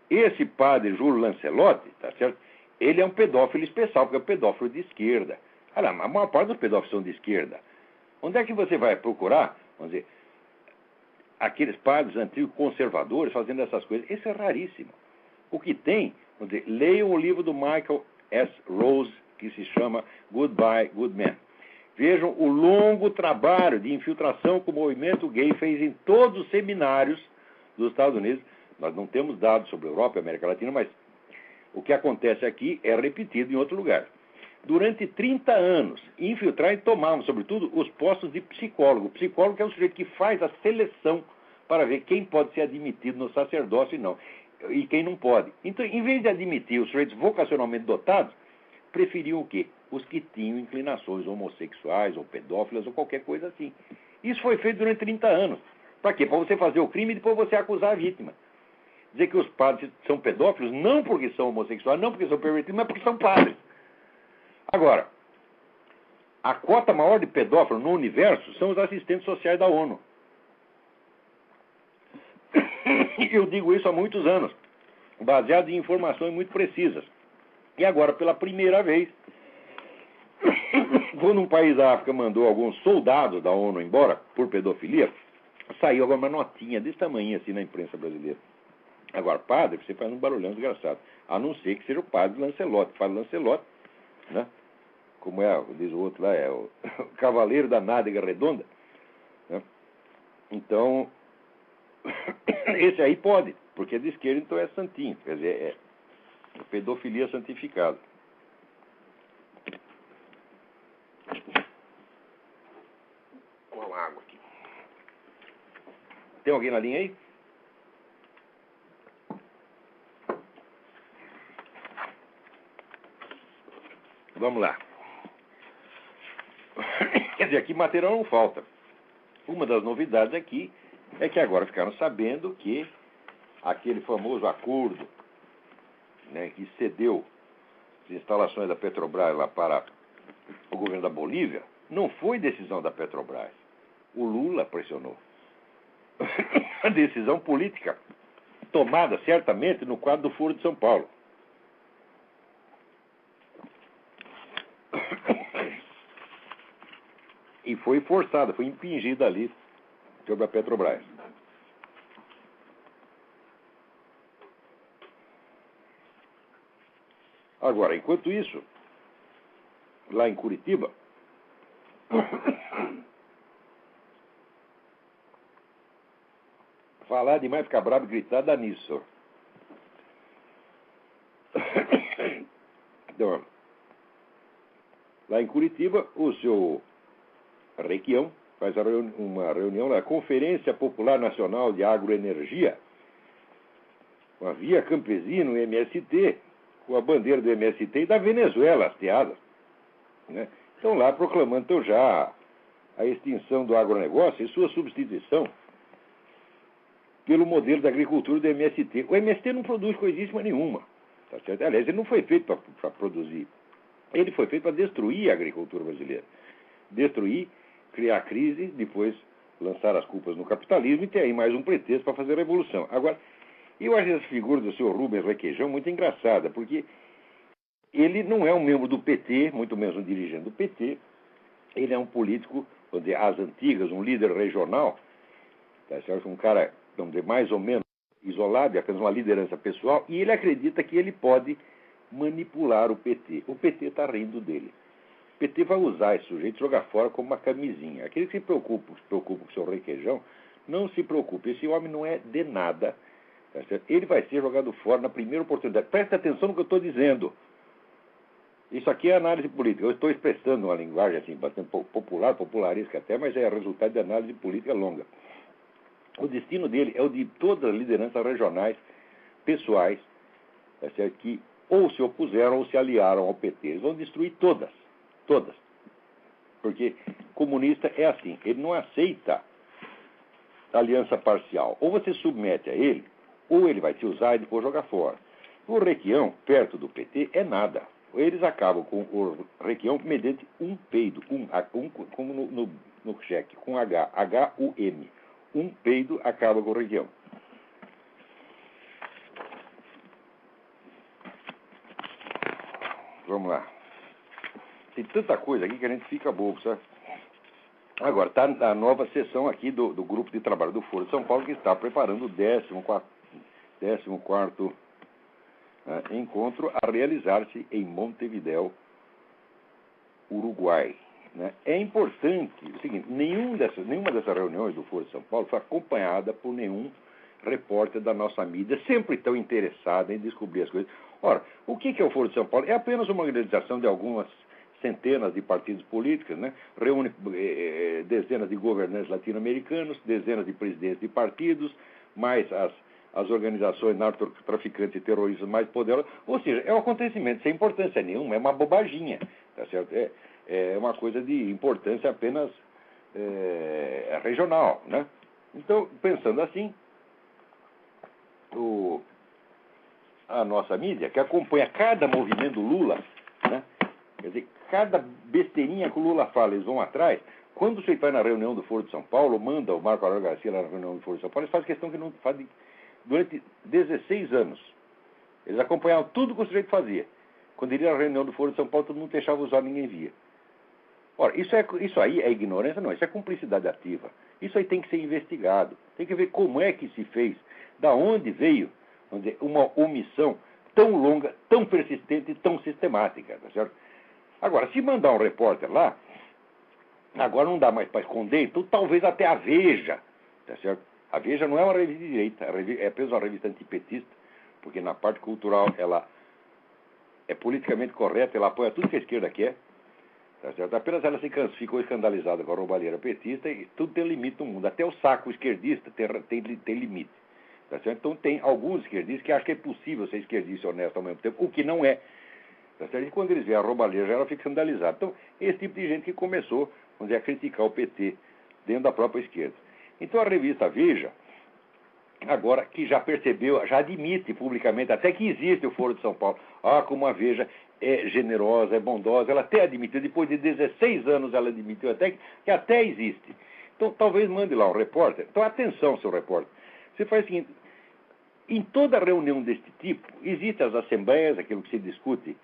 esse padre Júlio Lancelotti, tá certo? Ele é um pedófilo especial, porque é um pedófilo de esquerda. Olha, a maior parte dos pedófilos são de esquerda. Onde é que você vai procurar, vamos dizer, aqueles padres antigos conservadores fazendo essas coisas? Isso é raríssimo. O que tem, vamos dizer, leiam o livro do Michael S. Rose, que se chama Goodbye, Good Men. Vejam o longo trabalho de infiltração que o movimento gay fez em todos os seminários dos Estados Unidos. Nós não temos dados sobre a Europa e a América Latina, mas o que acontece aqui é repetido em outro lugar. Durante 30 anos, infiltraram e tomavam, sobretudo, os postos de psicólogo. O psicólogo é o sujeito que faz a seleção para ver quem pode ser admitido no sacerdócio e não. E quem não pode. Então, em vez de admitir os sujeitos vocacionalmente dotados, preferiam o quê? Os que tinham inclinações homossexuais ou pedófilas ou qualquer coisa assim. Isso foi feito durante 30 anos. Para quê? Para você fazer o crime e depois você acusar a vítima. Dizer que os padres são pedófilos não porque são homossexuais, não porque são pervertidos, mas porque são padres. Agora, a cota maior de pedófilos no universo são os assistentes sociais da ONU. Eu digo isso há muitos anos, baseado em informações muito precisas. E agora, pela primeira vez, quando um país da África mandou alguns soldados da ONU embora por pedofilia, saiu agora uma notinha desse tamanho assim na imprensa brasileira. Agora, padre, você faz um barulhão desgraçado. A não ser que seja o padre Lancelotti. O padre Lancelotti, né? Como diz o outro lá, é o cavaleiro da nádega redonda. Né? Então, esse aí pode, porque é de esquerda, então é santinho. Quer dizer, é pedofilia santificada. Uma água aqui. Tem alguém na linha aí? Vamos lá. Quer dizer, aqui material não falta. Uma das novidades aqui é que agora ficaram sabendo que aquele famoso acordo, né, que cedeu as instalações da Petrobras lá para o governo da Bolívia, não foi decisão da Petrobras. O Lula pressionou. A decisão política tomada certamente no quadro do Foro de São Paulo. E foi forçada, foi impingida ali sobre a Petrobras. Agora, enquanto isso, lá em Curitiba, falar demais, ficar bravo e gritar dá nisso. Então, lá em Curitiba, o seu Requião faz uma reunião na Conferência Popular Nacional de Agroenergia, com a Via Campesino MST, com a bandeira do MST e da Venezuela hasteada. Né? Estão lá proclamando então, já a extinção do agronegócio e sua substituição pelo modelo da agricultura do MST. O MST não produz coisíssima nenhuma. Tá certo? Aliás, ele não foi feito para produzir. Ele foi feito para destruir a agricultura brasileira. Destruir, criar crise, depois lançar as culpas no capitalismo e ter aí mais um pretexto para fazer a revolução. Agora, eu acho essa figura do senhor Rubens Requeijão muito engraçada, porque ele não é um membro do PT, muito menos um dirigente do PT. Ele é um político, vamos dizer, às antigas, um líder regional, tá certo? Um cara, vamos dizer, mais ou menos isolado, apenas uma liderança pessoal, e ele acredita que ele pode manipular o PT. O PT está rindo dele. O PT vai usar esse sujeito e jogar fora como uma camisinha. Aquele que se preocupa com o seu Requeijão, não se preocupe. Esse homem não é de nada. Tá certo? Ele vai ser jogado fora na primeira oportunidade. Presta atenção no que eu estou dizendo. Isso aqui é análise política. Eu estou expressando uma linguagem assim, bastante popular, popularesca até, mas é resultado de análise política longa. O destino dele é o de todas as lideranças regionais, pessoais, tá certo? Que ou se opuseram ou se aliaram ao PT. Eles vão destruir todas. Todas. Porque comunista é assim, ele não aceita aliança parcial. Ou você submete a ele, ou ele vai te usar e depois jogar fora. O Requião, perto do PT, é nada. Eles acabam com o Requião mediante um peido, como no cheque, com H, H-U-M. Um peido acaba com o Requião. Vamos lá. Tem tanta coisa aqui que a gente fica bobo, sabe? Agora, está a nova sessão aqui do grupo de trabalho do Foro de São Paulo, que está preparando o 14º encontro a realizar-se em Montevidéu, Uruguai. Né? É importante o seguinte, nenhuma dessas reuniões do Foro de São Paulo foi acompanhada por nenhum repórter da nossa mídia, sempre tão interessada em descobrir as coisas. Ora, o que é o Foro de São Paulo? É apenas uma organização de algumas centenas de partidos políticos, né? Reúne dezenas de governantes latino-americanos, dezenas de presidentes de partidos, mais as organizações narcotraficantes e terroristas mais poderosas. Ou seja, é um acontecimento sem importância nenhuma, é uma bobaginha, tá certo? É uma coisa de importância apenas regional, né? Então, pensando assim, a nossa mídia, que acompanha cada movimento do Lula, né? Quer dizer, cada besteirinha que o Lula fala, eles vão atrás. Quando você vai na reunião do Foro de São Paulo, manda o Marco Aurélio Garcia lá na reunião do Foro de São Paulo, eles fazem questão que não fazem durante 16 anos. Eles acompanhavam tudo que o sujeito fazia. Quando ele ia na reunião do Foro de São Paulo, todo mundo deixava os olhos, ninguém via. Ora, isso aí é ignorância? Não, isso é cumplicidade ativa. Isso aí tem que ser investigado. Tem que ver como é que se fez, da onde veio, vamos dizer, uma omissão tão longa, tão persistente e tão sistemática, tá certo? Agora, se mandar um repórter lá, agora não dá mais para esconder, então talvez até a Veja, tá certo? A Veja não é uma revista de direita, é apenas uma revista antipetista, porque na parte cultural ela é politicamente correta, ela apoia tudo que a esquerda quer, tá certo? Apenas ela ficou escandalizada com a roubalheira petista e tudo tem limite no mundo, até o saco esquerdista tem limite, tá certo? Então tem alguns esquerdistas que acham que é possível ser esquerdista e honesto ao mesmo tempo, o que não é. Tá certo? E quando eles veem a roubalheira, ela fica escandalizada. Então, esse tipo de gente que começou, vamos dizer, a criticar o PT dentro da própria esquerda. Então, a revista Veja, agora que já percebeu, já admite publicamente, até que existe o Foro de São Paulo. Como a Veja é generosa, é bondosa, ela até admitiu, depois de 16 anos ela admitiu até que até existe. Então, talvez mande lá um repórter. Então, atenção, seu repórter. Você faz o seguinte, em toda reunião deste tipo, existem as assembleias, aquilo que se discute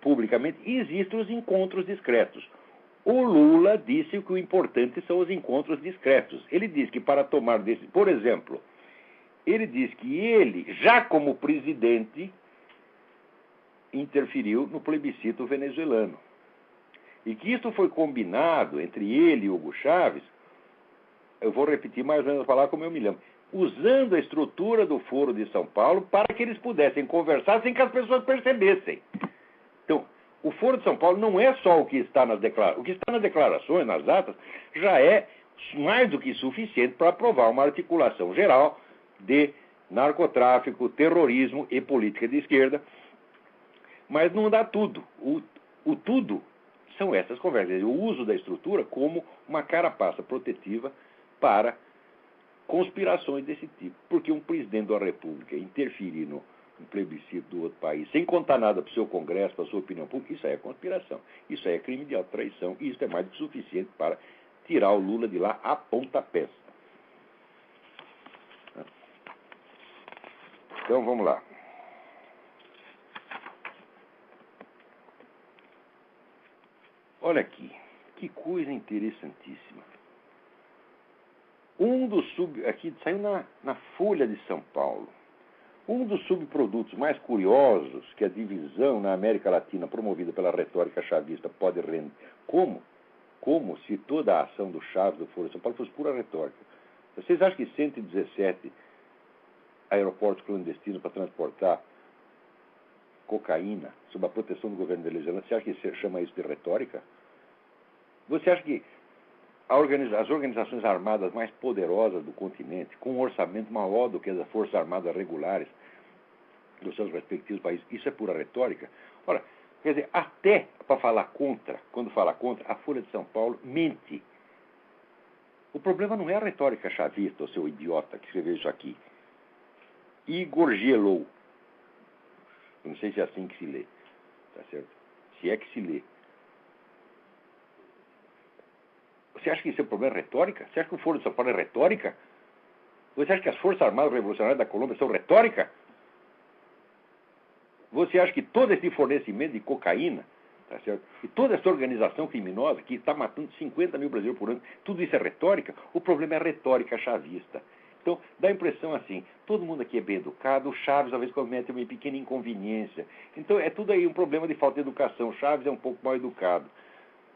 publicamente, e existem os encontros discretos. O Lula disse que o importante são os encontros discretos. Ele disse que para tomar por exemplo, ele disse que ele, já como presidente, interferiu no plebiscito venezuelano. E que isso foi combinado entre ele e Hugo Chávez, eu vou repetir mais ou menos a palavra como eu me lembro, usando a estrutura do Foro de São Paulo para que eles pudessem conversar sem que as pessoas percebessem. Então, o Foro de São Paulo não é só o que está nas declarações. O que está nas declarações, nas atas, já é mais do que suficiente para aprovar uma articulação geral de narcotráfico, terrorismo e política de esquerda. Mas não dá tudo. O tudo são essas conversas. O uso da estrutura como uma carapaça protetiva para conspirações desse tipo. Porque um presidente da República interferir no plebiscito do outro país, sem contar nada para o seu Congresso, para a sua opinião pública, isso aí é conspiração. Isso aí é crime de alta traição. E isso é mais do que suficiente para tirar o Lula de lá a pontapés. Então, vamos lá. Olha aqui, que coisa interessantíssima. Aqui saiu na Folha de São Paulo. Um dos subprodutos mais curiosos que a divisão na América Latina promovida pela retórica chavista pode render. Como se toda a ação do Chaves, do Foro de São Paulo, fosse pura retórica. Vocês acham que 117 aeroportos clandestinos para transportar cocaína sob a proteção do governo venezuelano, você acha que você chama isso de retórica? Você acha que as organizações armadas mais poderosas do continente, com um orçamento maior do que as forças armadas regulares dos seus respectivos países, isso é pura retórica? Ora, quer dizer, até para falar contra, quando fala contra, a Folha de São Paulo mente. O problema não é a retórica chavista, o seu idiota que escreveu isso aqui. Igor Gelou. Não sei se é assim que se lê. Tá certo? Se é que se lê. Você acha que isso é um problema retórica? Você acha que o Foro de São Paulo é retórica? Você acha que as Forças Armadas Revolucionárias da Colômbia são retórica? Você acha que todo esse fornecimento de cocaína, tá certo? E toda essa organização criminosa que está matando 50 mil brasileiros por ano, tudo isso é retórica? O problema é a retórica chavista. Então, dá a impressão assim, todo mundo aqui é bem educado, o Chaves às vezes comete uma pequena inconveniência. Então, é tudo aí um problema de falta de educação. Chaves é um pouco mal educado.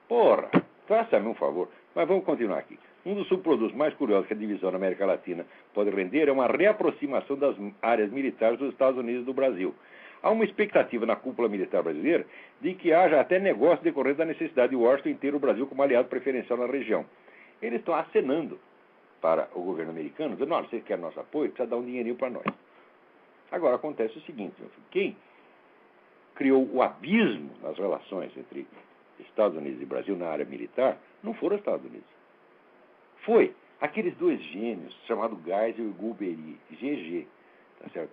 Porra, faça-me um favor. Mas vamos continuar aqui. Um dos subprodutos mais curiosos que a divisão na América Latina pode render é uma reaproximação das áreas militares dos Estados Unidos e do Brasil. Há uma expectativa na cúpula militar brasileira de que haja até negócio decorrente da necessidade de Washington ter o Brasil como aliado preferencial na região. Eles estão acenando para o governo americano, dizendo, olha, vocês querem nosso apoio, precisa dar um dinheirinho para nós. Agora, acontece o seguinte, quem criou o abismo nas relações entre Estados Unidos e Brasil na área militar não foram os Estados Unidos. Foi aqueles dois gênios, chamados Geisel e Golbery, GG, tá certo?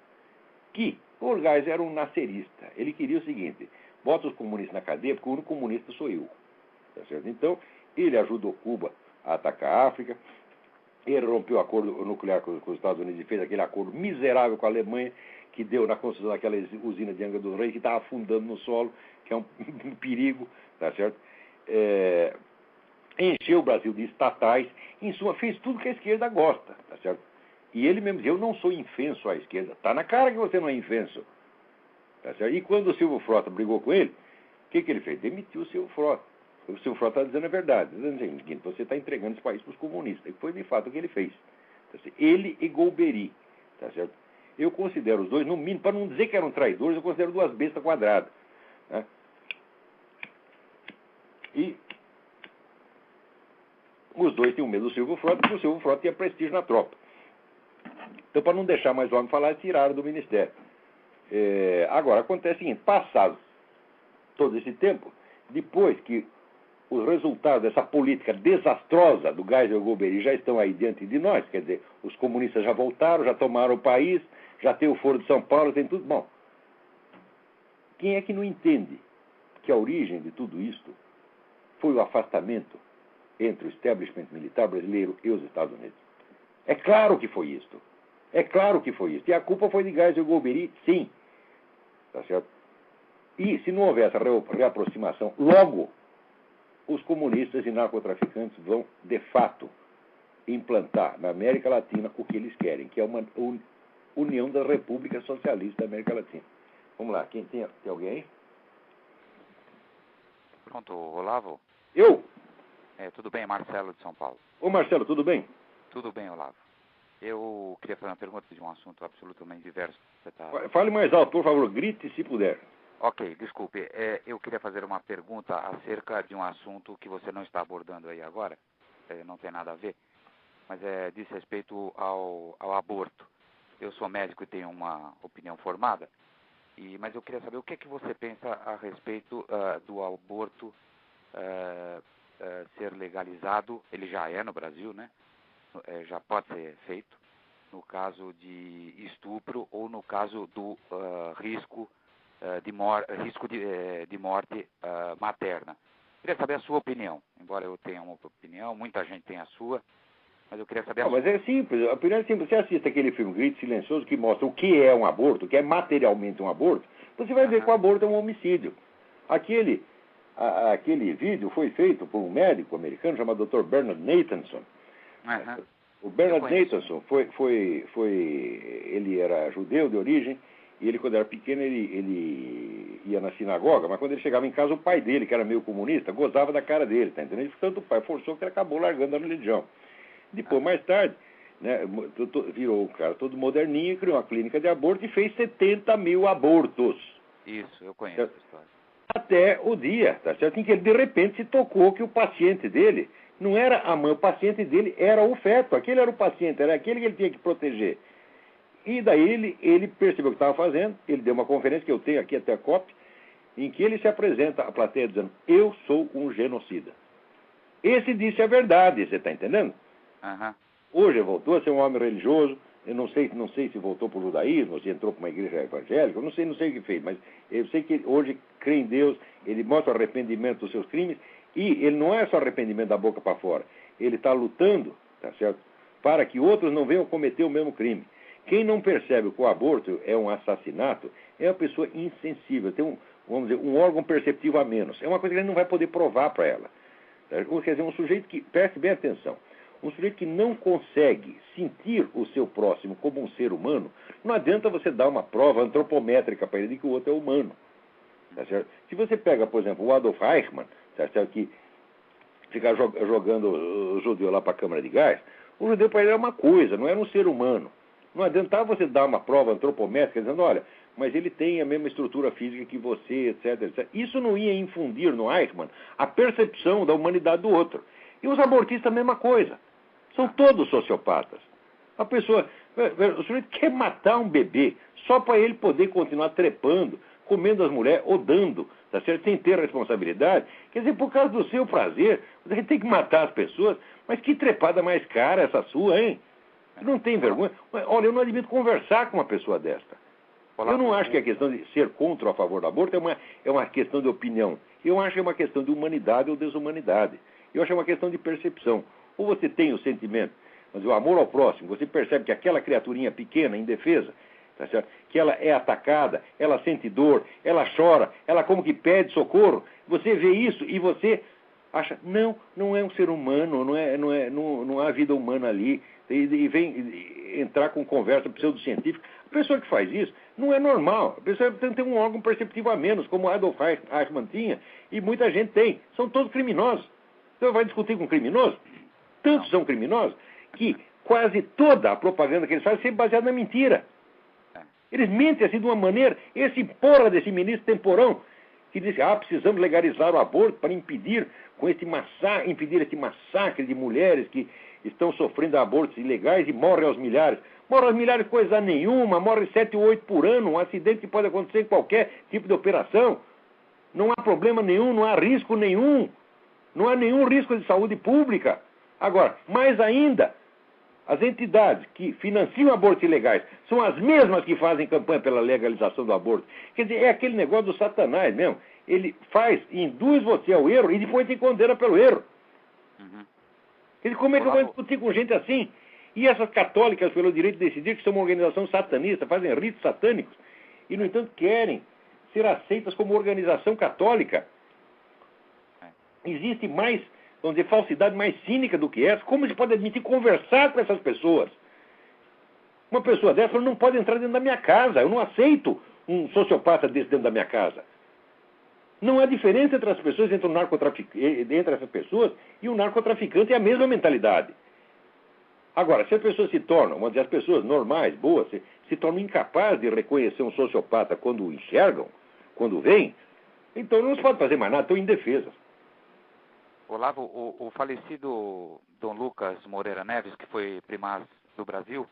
Que o Geisel era um nascerista. Ele queria o seguinte, bota os comunistas na cadeia, porque o único comunista sou eu. Tá certo? Então, ele ajudou Cuba a atacar a África, ele rompeu o acordo nuclear com os Estados Unidos e fez aquele acordo miserável com a Alemanha, que deu na construção daquela usina de Angra dos Reis, que estava afundando no solo, que é um perigo, tá certo? Encheu o Brasil de estatais, em suma, fez tudo que a esquerda gosta, tá certo? E ele mesmo dizia, eu não sou infenso à esquerda. Tá na cara que você não é infenso. Tá certo? E quando o Silvio Frota brigou com ele, o que ele fez? Demitiu o Silvio Frota. O Silvio Frota está dizendo a verdade. Está dizendo o seguinte, você está entregando esse país para os comunistas. E foi de fato o que ele fez. Tá certo? Ele e Golbery. Tá certo? Eu considero os dois, no mínimo, para não dizer que eram traidores, eu considero duas bestas quadradas. Né? E os dois tinham medo do Silvio Frota, porque o Silvio Frota tinha prestígio na tropa. Então, para não deixar mais o homem falar, tiraram do ministério. Agora, acontece o seguinte, passado todo esse tempo, depois que os resultados dessa política desastrosa do Geisel e Golbery já estão aí diante de nós, quer dizer, os comunistas já voltaram, já tomaram o país, já tem o Foro de São Paulo, tem tudo. Bom, quem é que não entende que a origem de tudo isto foi o afastamento entre o establishment militar brasileiro e os Estados Unidos? É claro que foi isto. É claro que foi isso. E a culpa foi de Geisel e Golbery, sim. Tá certo? E se não houver essa reaproximação, logo os comunistas e narcotraficantes vão, de fato, implantar na América Latina o que eles querem, que é uma união das repúblicas socialistas da América Latina. Vamos lá, quem tem alguém aí? Pronto, Olavo? Eu? Tudo bem, Marcelo de São Paulo. Ô Marcelo, tudo bem? Tudo bem, Olavo. Eu queria fazer uma pergunta de um assunto absolutamente diverso. Fale mais alto, por favor, grite se puder. Ok, desculpe. Eu queria fazer uma pergunta acerca de um assunto que você não está abordando aí agora. Não tem nada a ver, mas diz respeito ao aborto. Eu sou médico e tenho uma opinião formada, mas eu queria saber o que é que você pensa a respeito do aborto ser legalizado. Ele já é no Brasil, né? Já pode ser feito no caso de estupro ou no caso do risco de morte materna. Queria saber a sua opinião, embora eu tenha uma opinião, muita gente tem a sua, mas eu queria saber a sua. Mas é simples, a opinião é simples. Você assiste aquele filme Grito Silencioso que mostra o que é um aborto, o que é materialmente um aborto, você vai ver que o aborto é um homicídio. Aquele vídeo foi feito por um médico americano chamado Dr. Bernard Nathanson. O Bernard Nathanson ele era judeu de origem, e ele, quando era pequeno, ele ia na sinagoga, mas quando ele chegava em casa, o pai dele, que era meio comunista, gozava da cara dele, tá entendendo? Portanto, o pai forçou que ele acabou largando a religião. Depois, mais tarde, né, virou um cara todo moderninho, criou uma clínica de aborto e fez 70 mil abortos. Isso, eu conheço essa história. Até o dia, tá certo? Em que ele de repente se tocou que o paciente dele não era a mãe, o paciente dele era o feto, aquele era o paciente, era aquele que ele tinha que proteger. E daí ele percebeu o que estava fazendo, ele deu uma conferência que eu tenho aqui até a cópia, em que ele se apresenta à plateia dizendo, eu sou um genocida. Esse disse a verdade, você está entendendo? Uhum. Hoje voltou a ser um homem religioso, eu não sei se voltou para o judaísmo, se entrou para uma igreja evangélica, eu não sei o que fez, mas eu sei que hoje crê em Deus, ele mostra arrependimento dos seus crimes, e ele não é só arrependimento da boca para fora, ele está lutando, tá certo, para que outros não venham cometer o mesmo crime. Quem não percebe que o aborto é um assassinato é uma pessoa insensível, tem vamos dizer, um órgão perceptivo a menos. É uma coisa que ele não vai poder provar para ela. Quer dizer, um sujeito que, preste bem atenção, um sujeito que não consegue sentir o seu próximo como um ser humano, não adianta você dar uma prova antropométrica para ele de que o outro é humano. Tá certo? Se você pega, por exemplo, o Adolf Eichmann, tá certo, que fica jogando o judeu lá para a câmara de gás, o judeu para ele era uma coisa, não era um ser humano. Não adiantava você dar uma prova antropométrica dizendo, olha, mas ele tem a mesma estrutura física que você, etc, etc. Isso não ia infundir no Eichmann a percepção da humanidade do outro. E os abortistas a mesma coisa. São todos sociopatas. A pessoa, o sujeito quer matar um bebê só para ele poder continuar trepando, comendo as mulheres ou dando, tá certo? Sem ter responsabilidade. Quer dizer, por causa do seu prazer, você tem que matar as pessoas. Mas que trepada mais cara essa sua, hein? Não tem vergonha? Olha, eu não admito conversar com uma pessoa desta. Eu não acho que a questão de ser contra ou a favor do aborto é uma questão de opinião. Eu acho que é uma questão de humanidade ou desumanidade. Eu acho que é uma questão de percepção. Ou você tem o sentimento, mas o amor ao próximo, você percebe que aquela criaturinha pequena, indefesa, tá certo? Que ela é atacada, ela sente dor, ela chora, ela como que pede socorro. Você vê isso e você acha, não é um ser humano, não há vida humana ali. E vem entrar com conversa pseudocientífica. A pessoa que faz isso não é normal. A pessoa tem um órgão perceptivo a menos, como Adolf Eichmann tinha, e muita gente tem. São todos criminosos. Você vai discutir com um criminoso? Tantos são criminosos que quase toda a propaganda que eles fazem é sempre baseada na mentira. Eles mentem assim de uma maneira. Esse porra desse ministro temporão que disse, precisamos legalizar o aborto para impedir esse massacre de mulheres que estão sofrendo abortos ilegais e morrem aos milhares. Morrem aos milhares coisa nenhuma, morrem 7 ou 8 por ano, um acidente que pode acontecer em qualquer tipo de operação. Não há problema nenhum, não há risco nenhum. Não há nenhum risco de saúde pública. Agora, mais ainda, as entidades que financiam abortos ilegais são as mesmas que fazem campanha pela legalização do aborto. Quer dizer, é aquele negócio do Satanás mesmo. Ele induz você ao erro e depois te condena pelo erro. Uhum. Quer dizer, como é que eu vou discutir com gente assim? E essas católicas pelo direito de decidir, que são uma organização satanista, fazem ritos satânicos, e, no entanto, querem ser aceitas como organização católica. Existe mais, vamos dizer, falsidade mais cínica do que essa. Como se pode admitir conversar com essas pessoas? Uma pessoa dessa não pode entrar dentro da minha casa. Eu não aceito um sociopata desse dentro da minha casa. Não há diferença entre as pessoas, entre essas pessoas e o narcotraficante, é a mesma mentalidade. Agora, se as pessoas se tornam, vamos dizer, as pessoas normais, boas, se tornam incapazes de reconhecer um sociopata quando o enxergam, quando veem, então não se pode fazer mais nada, estão indefesas. Olavo, o falecido Dom Lucas Moreira Neves, que foi primaz do Brasil,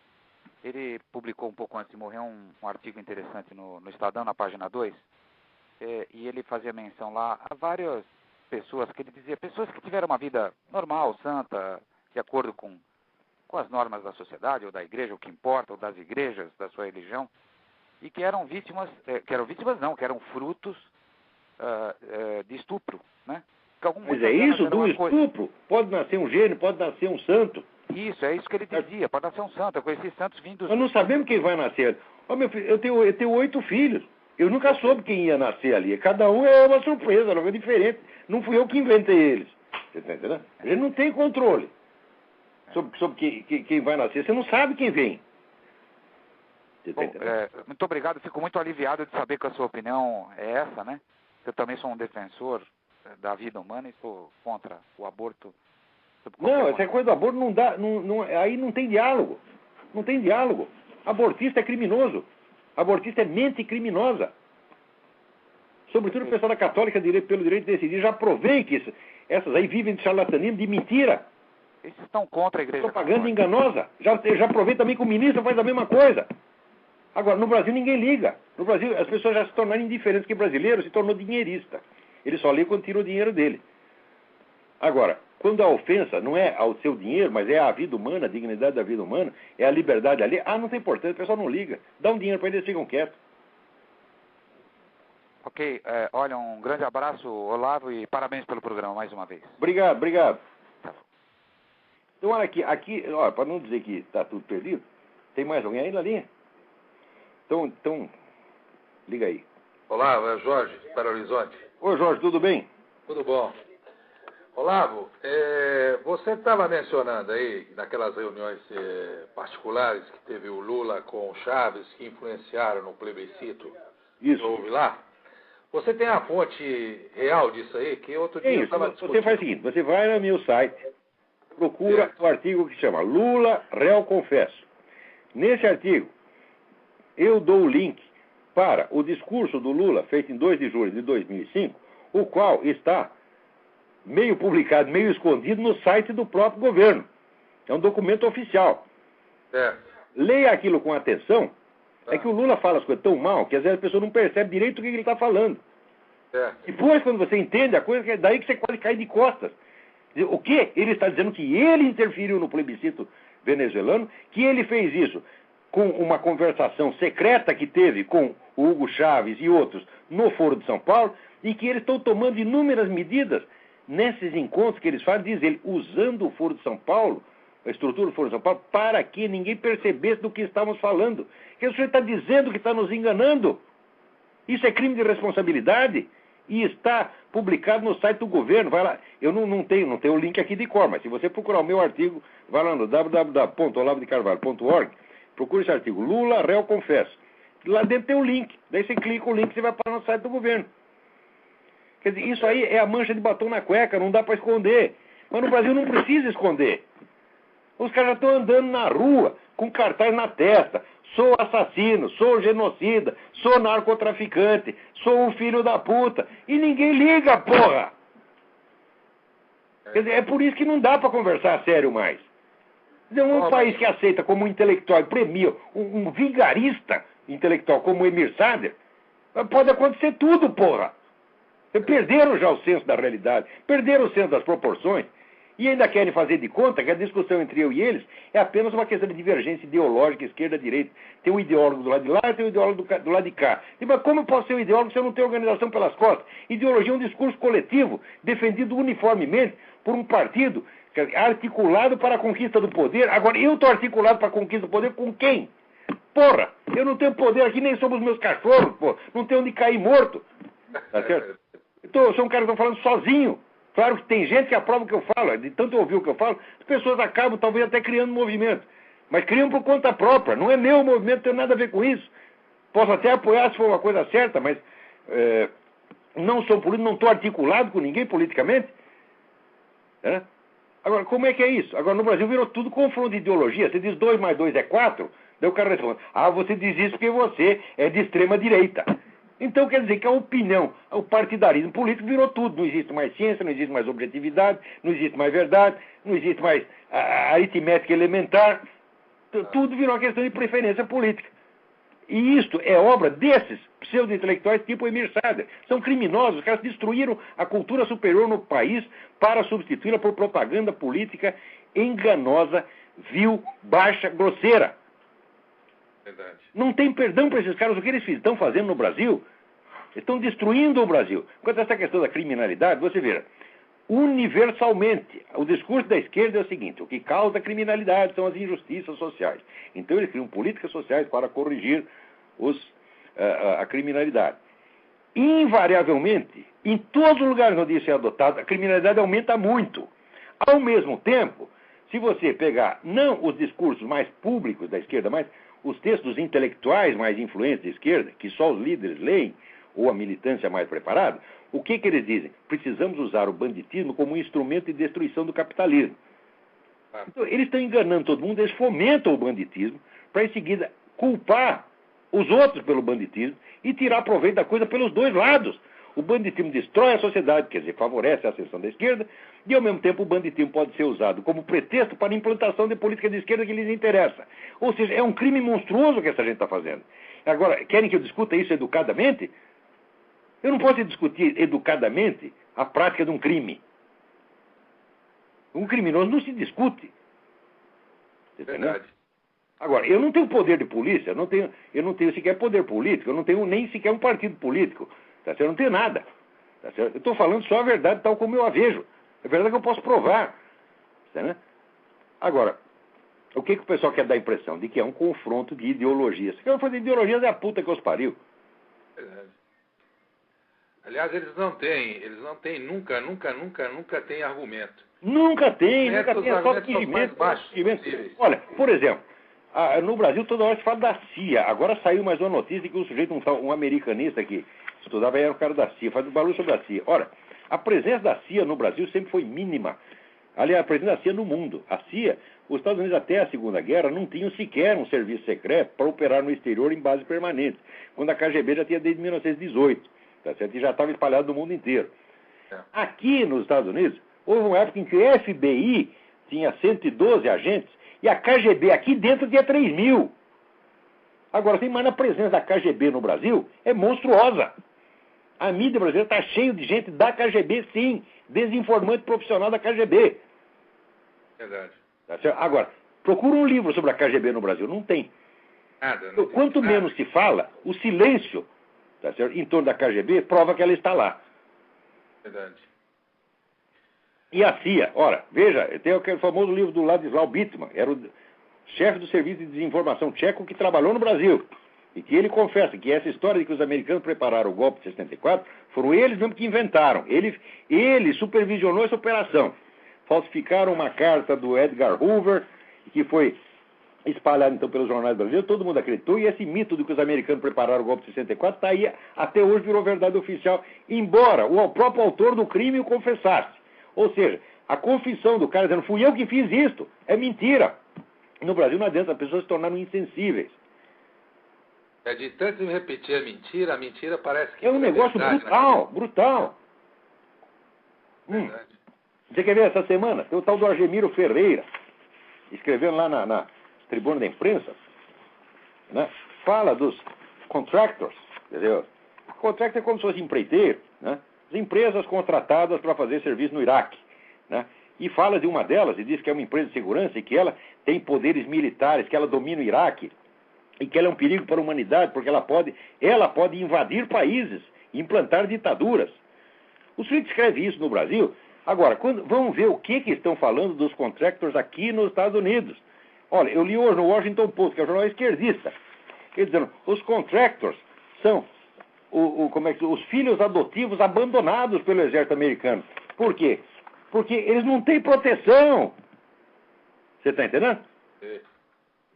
ele publicou um pouco antes de morrer um artigo interessante no Estadão, na página 2, e ele fazia menção lá a várias pessoas, que ele dizia, pessoas que tiveram uma vida normal, santa, de acordo com as normas da sociedade, ou da igreja, o que importa, ou das igrejas, da sua religião, e que eram vítimas, que eram frutos de estupro, né? Mas é isso, do estupro, pode nascer um gênio, pode nascer um santo. Isso, é isso que ele dizia, pode nascer um santo. Eu conheci santos vindos... Nós não sabemos quem vai nascer. Meu filho, eu tenho 8 filhos. Eu nunca soube quem ia nascer ali. Cada um é uma surpresa, uma coisa diferente. Não fui eu que inventei eles. Você está entendendo? Ele não tem controle sobre quem vai nascer. Você não sabe quem vem. Bom, muito obrigado. Fico muito aliviado de saber que a sua opinião é essa, né? Eu também sou um defensor da vida humana e sou contra o aborto sobre qualquer Não, essa coisa do aborto não dá. Aí não tem diálogo. Não tem diálogo. Abortista é criminoso. Abortista é mente criminosa. Sobretudo o pessoal da católica pelo direito de decidir. Já provei que essas aí vivem de charlatanismo, de mentira. Esses estão contra a igreja Propaganda católica. enganosa. Já provei também que o ministro faz a mesma coisa. Agora, no Brasil ninguém liga. No Brasil as pessoas já se tornaram indiferentes, que o brasileiro se tornou dinheirista. Ele só lê quando tira o dinheiro dele. Agora, quando a ofensa não é ao seu dinheiro, mas é à vida humana, a dignidade da vida humana, é a liberdade ali, não tem importância, o pessoal não liga. Dá um dinheiro para eles, ficam quietos. Ok, olha, um grande abraço, Olavo, e parabéns pelo programa mais uma vez. Obrigado, obrigado. Tá. Então, olha aqui, olha, para não dizer que está tudo perdido, tem mais alguém aí na linha? Então, liga aí. Olavo, é Jorge, Belo Horizonte. Oi, Jorge, tudo bem? Tudo bom. Olavo, você estava mencionando aí, naquelas reuniões particulares que teve o Lula com o Chaves, que influenciaram no plebiscito Isso. que houve lá. Você tem a fonte real disso aí? Que outro dia eu estava discutindo. Você faz o seguinte, você vai no meu site, procura o artigo que chama Lula, réu confesso. Nesse artigo, eu dou o link para o discurso do Lula, feito em 2 de julho de 2005, o qual está meio publicado, meio escondido no site do próprio governo. É um documento oficial. Leia aquilo com atenção. É que o Lula fala as coisas tão mal que às vezes a pessoa não percebe direito o que ele está falando. Depois, quando você entende a coisa, é daí que você quase cai de costas. O quê? Ele está dizendo que ele interferiu no plebiscito venezuelano, que ele fez isso com uma conversação secreta que teve com o Hugo Chávez e outros no Foro de São Paulo, e que eles estão tomando inúmeras medidas nesses encontros que eles fazem, diz ele, usando o Foro de São Paulo, a estrutura do Foro de São Paulo, para que ninguém percebesse do que estamos falando. Que o senhor está dizendo que está nos enganando. Isso é crime de responsabilidade e está publicado no site do governo. Vai lá. Eu não tenho o link aqui de cor, mas se você procurar o meu artigo, vai lá no www.olavodecarvalho.org, procura esse artigo, Lula, réu confesso. Lá dentro tem o link. Daí você clica o link e você vai para no site do governo. Quer dizer, isso aí é a mancha de batom na cueca, não dá para esconder. Mas no Brasil não precisa esconder. Os caras já estão andando na rua, com cartaz na testa. Sou assassino, sou genocida, sou narcotraficante, sou um filho da puta. E ninguém liga, porra! Quer dizer, é por isso que não dá para conversar sério mais. Um país que aceita como intelectual e premia um vigarista intelectual como o Emir Sader, pode acontecer tudo, porra! Perderam já o senso da realidade, perderam o senso das proporções, e ainda querem fazer de conta que a discussão entre eu e eles é apenas uma questão de divergência ideológica, esquerda-direita. Tem um ideólogo do lado de lá e tem um ideólogo do lado de cá. Mas como eu posso ser um ideólogo se eu não tenho organização pelas costas? Ideologia é um discurso coletivo, defendido uniformemente por um partido articulado para a conquista do poder. Agora, eu estou articulado para a conquista do poder com quem? Porra, eu não tenho poder aqui nem sobre os meus cachorros, porra. Não tenho onde cair morto. Tá certo? Eu sou um cara que está falando sozinho. Claro que tem gente que aprova o que eu falo, de tanto ouvir o que eu falo, as pessoas acabam talvez até criando movimento. Mas criam por conta própria, não é meu movimento, não tem nada a ver com isso. Posso até apoiar se for uma coisa certa, mas não sou político, não estou articulado com ninguém politicamente. Agora, como é que é isso? Agora, no Brasil virou tudo confronto de ideologia. Você diz 2 mais 2 é 4, daí o cara responde, você diz isso porque você é de extrema direita. Então quer dizer que a opinião, o partidarismo político virou tudo. Não existe mais ciência, não existe mais objetividade, não existe mais verdade, não existe mais aritmética elementar. Tudo virou uma questão de preferência política. E isto é obra desses pseudo-intelectuais tipo Emir Sader. São criminosos, os caras destruíram a cultura superior no país para substituí-la por propaganda política enganosa, vil, baixa, grosseira. Verdade. Não tem perdão para esses caras. O que eles estão fazendo no Brasil? Estão destruindo o Brasil. Quanto a essa questão da criminalidade, você vê, universalmente, o discurso da esquerda é o seguinte: o que causa a criminalidade são as injustiças sociais. Então eles criam políticas sociais para corrigir a criminalidade. Invariavelmente, em todos os lugares onde isso é adotado, a criminalidade aumenta muito. Ao mesmo tempo, se você pegar não os discursos mais públicos da esquerda, mas os textos intelectuais mais influentes da esquerda, que só os líderes leem, ou a militância mais preparada, o que eles dizem? Precisamos usar o banditismo como um instrumento de destruição do capitalismo. Então, eles estão enganando todo mundo, eles fomentam o banditismo para, em seguida, culpar os outros pelo banditismo e tirar proveito da coisa pelos dois lados. O banditismo destrói a sociedade, quer dizer, favorece a ascensão da esquerda, e ao mesmo tempo o banditismo pode ser usado como pretexto para a implantação de política de esquerda que lhes interessa. Ou seja, é um crime monstruoso que essa gente está fazendo. Agora, querem que eu discuta isso educadamente? Eu não posso discutir educadamente a prática de um crime. Um criminoso não se discute. Verdade. Agora, eu não tenho poder de polícia, eu não tenho sequer poder político, eu não tenho nem sequer um partido político. Tá certo? Eu não tenho nada. Tá certo? Eu estou falando só a verdade tal como eu a vejo. É verdade que eu posso provar. Tá, né? Agora, o que o pessoal quer dar a impressão? De que é um confronto de ideologias. Se quer fazer ideologias é a puta que os pariu. Verdade. Aliás, eles não têm, nunca tem argumento. Nunca tem, É só fingimento. Olha, por exemplo, no Brasil toda hora se fala da CIA. Agora saiu mais uma notícia de que um sujeito, um americanista que estudava, era o cara da CIA, faz um barulho sobre a CIA. Ora, a presença da CIA no Brasil sempre foi mínima. Aliás, a presença da CIA no mundo. A CIA, os Estados Unidos até a Segunda Guerra não tinham sequer um serviço secreto para operar no exterior em base permanente, quando a KGB já tinha desde 1918, tá certo? E já estava espalhado no mundo inteiro. Aqui nos Estados Unidos, houve uma época em que o FBI tinha 112 agentes e a KGB aqui dentro tinha 3.000. Agora, tem mais a presença da KGB no Brasil é monstruosa. A mídia brasileira está cheia de gente da KGB, sim. Desinformante profissional da KGB. Verdade. Tá certo? Agora, procura um livro sobre a KGB no Brasil. Não tem. Nada. Então, quanto menos se fala, o silêncio, tá certo, em torno da KGB prova que ela está lá. Verdade. E a CIA, ora, veja, tem aquele famoso livro do Ladislau Bittman, era o chefe do Serviço de Desinformação tcheco que trabalhou no Brasil. E que ele confessa que essa história de que os americanos prepararam o golpe de 64, foram eles mesmo que inventaram. Ele supervisionou essa operação. Falsificaram uma carta do Edgar Hoover, que foi espalhada então pelos jornais brasileiros, todo mundo acreditou, e esse mito de que os americanos prepararam o golpe de 64 está aí, até hoje virou verdade oficial, embora o próprio autor do crime o confessasse. Ou seja, a confissão do cara dizendo, fui eu que fiz isto, é mentira. No Brasil não adianta, as pessoas se tornaram insensíveis. É de tanto repetir a mentira parece que é um negócio verdade, brutal, brutal. Você quer ver essa semana? Tem o tal do Argemiro Ferreira, escrevendo lá na tribuna da imprensa, né? Fala dos contractors, entendeu? Contractor é como se fosse empreiteiro, né? As empresas contratadas para fazer serviço no Iraque, né? E fala de uma delas e diz que é uma empresa de segurança e que ela tem poderes militares, que ela domina o Iraque e que ela é um perigo para a humanidade porque ela pode invadir países e implantar ditaduras. O sujeito escreve isso no Brasil. Agora, vamos ver o que estão falando dos contractors aqui nos Estados Unidos. Olha, eu li hoje no Washington Post, que é um jornal esquerdista, dizendo, os contractors são os filhos adotivos abandonados pelo exército americano. Por quê? Porque eles não têm proteção. Você está entendendo? Sim.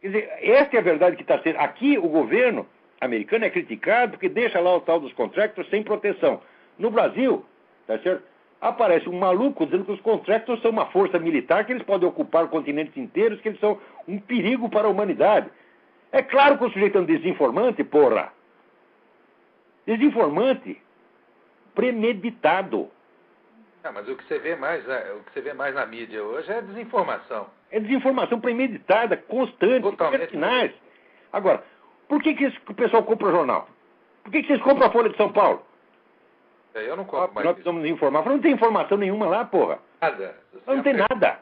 Quer dizer, esta é a verdade que está sendo. Aqui o governo americano é criticado porque deixa lá o tal dos contractors sem proteção. No Brasil, tá certo? Aparece um maluco dizendo que os contractors são uma força militar, que eles podem ocupar continentes inteiros, que eles são um perigo para a humanidade. É claro que o sujeito é um desinformante, porra. Desinformante. Premeditado. Mas o que você vê mais na mídia hoje é desinformação. É desinformação premeditada, constante, pertinaz. Agora, por que o pessoal compra o jornal? Por que vocês compram a Folha de São Paulo? Eu não compro mais. Nós precisamos informar. Não tem informação nenhuma lá, porra. Nada. Não tem nada.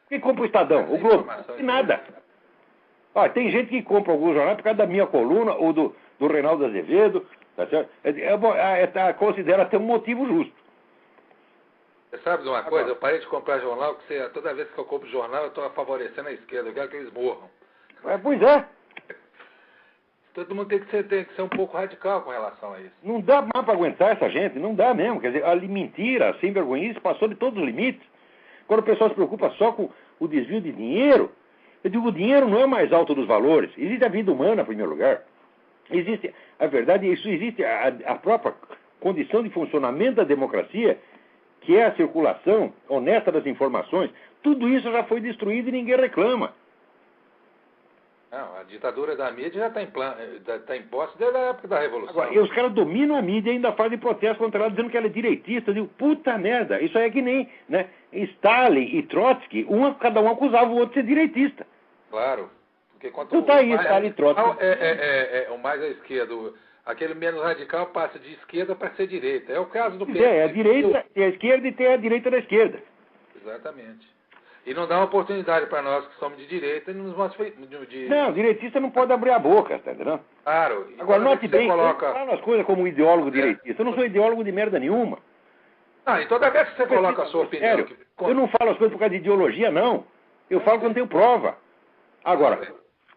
Quem compra o Estadão? O Globo? Não tem nada. Tem gente que compra alguns jornais por causa da minha coluna ou do Reinaldo Azevedo. Tá certo? Considera até um motivo justo. Você sabe de uma coisa? Eu parei de comprar jornal, porque toda vez que eu compro jornal, eu estou favorecendo a esquerda. Eu quero que eles morram. Pois é. Todo mundo tem que ser um pouco radical com relação a isso. Não dá mais para aguentar essa gente, não dá mesmo. Quer dizer, a mentira, sem vergonhice, passou de todos os limites. Quando o pessoal se preocupa só com o desvio de dinheiro, eu digo, o dinheiro não é mais alto dos valores. Existe a vida humana, em primeiro lugar. Existe, a verdade, isso existe a própria condição de funcionamento da democracia, que é a circulação honesta das informações. Tudo isso já foi destruído e ninguém reclama. Não, a ditadura da mídia já está em posse desde a época da Revolução. Agora, e os caras dominam a mídia e ainda fazem protesto contra ela, dizendo que ela é direitista. Eu digo, puta merda, isso aí é que nem, né? Stalin e Trotsky, cada um acusava o outro de ser direitista. Claro. Porque quanto Então tá aí, Stalin e Trotsky. O mais à esquerda, aquele menos radical passa de esquerda para ser direita. É o caso do PT. É a direita, tem a esquerda e tem a direita da esquerda. Exatamente. E não dá uma oportunidade para nós que somos de direita e nos mostra Não, direitista não pode abrir a boca, tá entendendo? Claro. Agora, note bem, eu coloca... falo as coisas como ideólogo direitista. Eu não sou ideólogo de merda nenhuma. Não, e toda vez que você coloca a sua opinião... Sério, eu não falo as coisas por causa de ideologia, não. Eu falo quando tenho prova. Agora,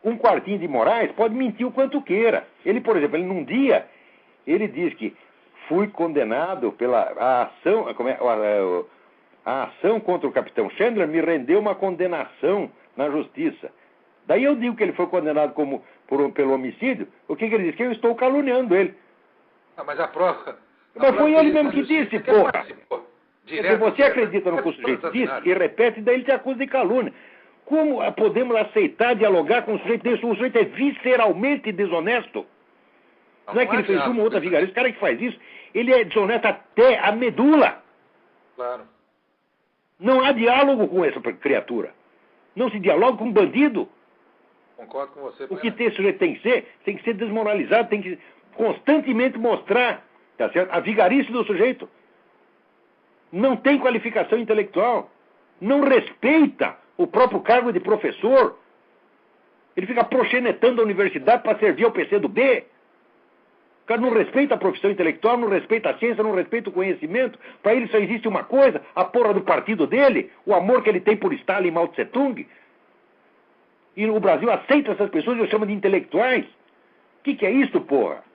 um quartinho de Moraes pode mentir o quanto queira. Ele, por exemplo, num dia, ele diz que fui condenado pela ação... A ação contra o capitão Chandler me rendeu uma condenação na justiça. Daí eu digo que ele foi condenado pelo homicídio. O que ele diz? Que eu estou caluniando ele. Ah, mas a prova... Mas foi ele mesmo que disse, porra. Porque você acredita no que o sujeito disse e repete, daí ele te acusa de calúnia. Como podemos aceitar dialogar com um sujeito desse? O sujeito é visceralmente desonesto. Não é que ele fez uma ou outra vigaria. Esse cara que faz isso, ele é desonesto até a medula. Claro. Não há diálogo com essa criatura. Não se dialoga com um bandido. Concordo com você. O que esse sujeito tem que ser desmoralizado, tem que constantemente mostrar, tá certo? A vigarice do sujeito. Não tem qualificação intelectual. Não respeita o próprio cargo de professor. Ele fica proxenetando a universidade para servir ao PCdoB. O cara não respeita a profissão intelectual, não respeita a ciência, não respeita o conhecimento. Para ele só existe uma coisa, a porra do partido dele, o amor que ele tem por Stalin e Mao Tse Tung. E o Brasil aceita essas pessoas e eu chamo de intelectuais. O que é isso, porra?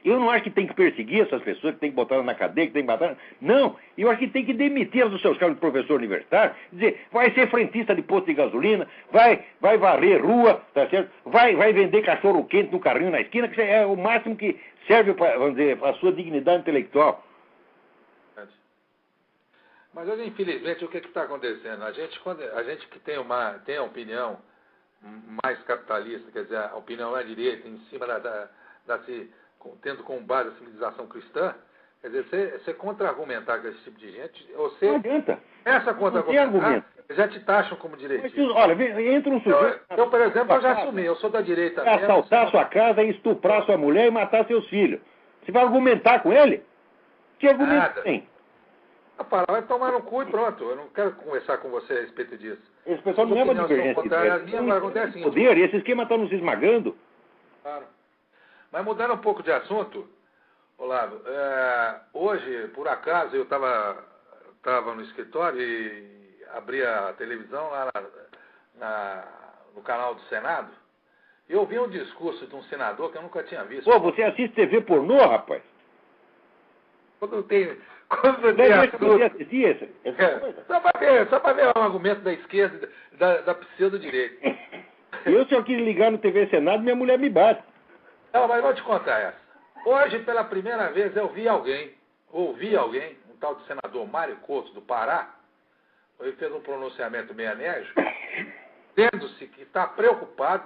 Eu não acho que tem que perseguir essas pessoas, que tem que botar elas na cadeia, que tem que matar. Não, eu acho que tem que demitir dos seus cargos de professor universitário, dizer, vai ser frentista de posto de gasolina, vai varrer rua, tá certo? Vai vender cachorro quente no carrinho na esquina, que é o máximo que serve para, vamos dizer, a sua dignidade intelectual. Mas, infelizmente, o que está acontecendo? A gente que tem a opinião mais capitalista, quer dizer, a opinião à direita, em cima tendo como base a civilização cristã, quer dizer, você contra-argumentar com esse tipo de gente, você... Não adianta. Essa contra-argumentar, já te taxam como direitista. Mas, olha, entra um sujeito... Eu, por exemplo, eu já assumi, eu sou da direita mesmo. Assaltar sua casa, estuprar sua mulher e matar seus filhos. Você vai argumentar com ele? Que argumento tem? Vai tomar no cu e pronto. Eu não quero conversar com você a respeito disso. Esse pessoal não é uma divergência de ideias. Poder, esse esquema está nos esmagando. Claro. Mas mudando um pouco de assunto, Olavo, hoje, por acaso, eu estava no escritório e abri a televisão lá no canal do Senado e eu vi um discurso de um senador que eu nunca tinha visto. Pô, você assiste TV pornô, rapaz? Quando tem assunto. Só para ver o argumento da esquerda da pseudo-direita. Eu, se eu quis ligar no TV Senado, minha mulher me bate. Não, mas vou te contar essa. Hoje, pela primeira vez, eu ouvi alguém, um tal de senador Mário Couto, do Pará, ele fez um pronunciamento meio enérgico, dizendo-se que está preocupado,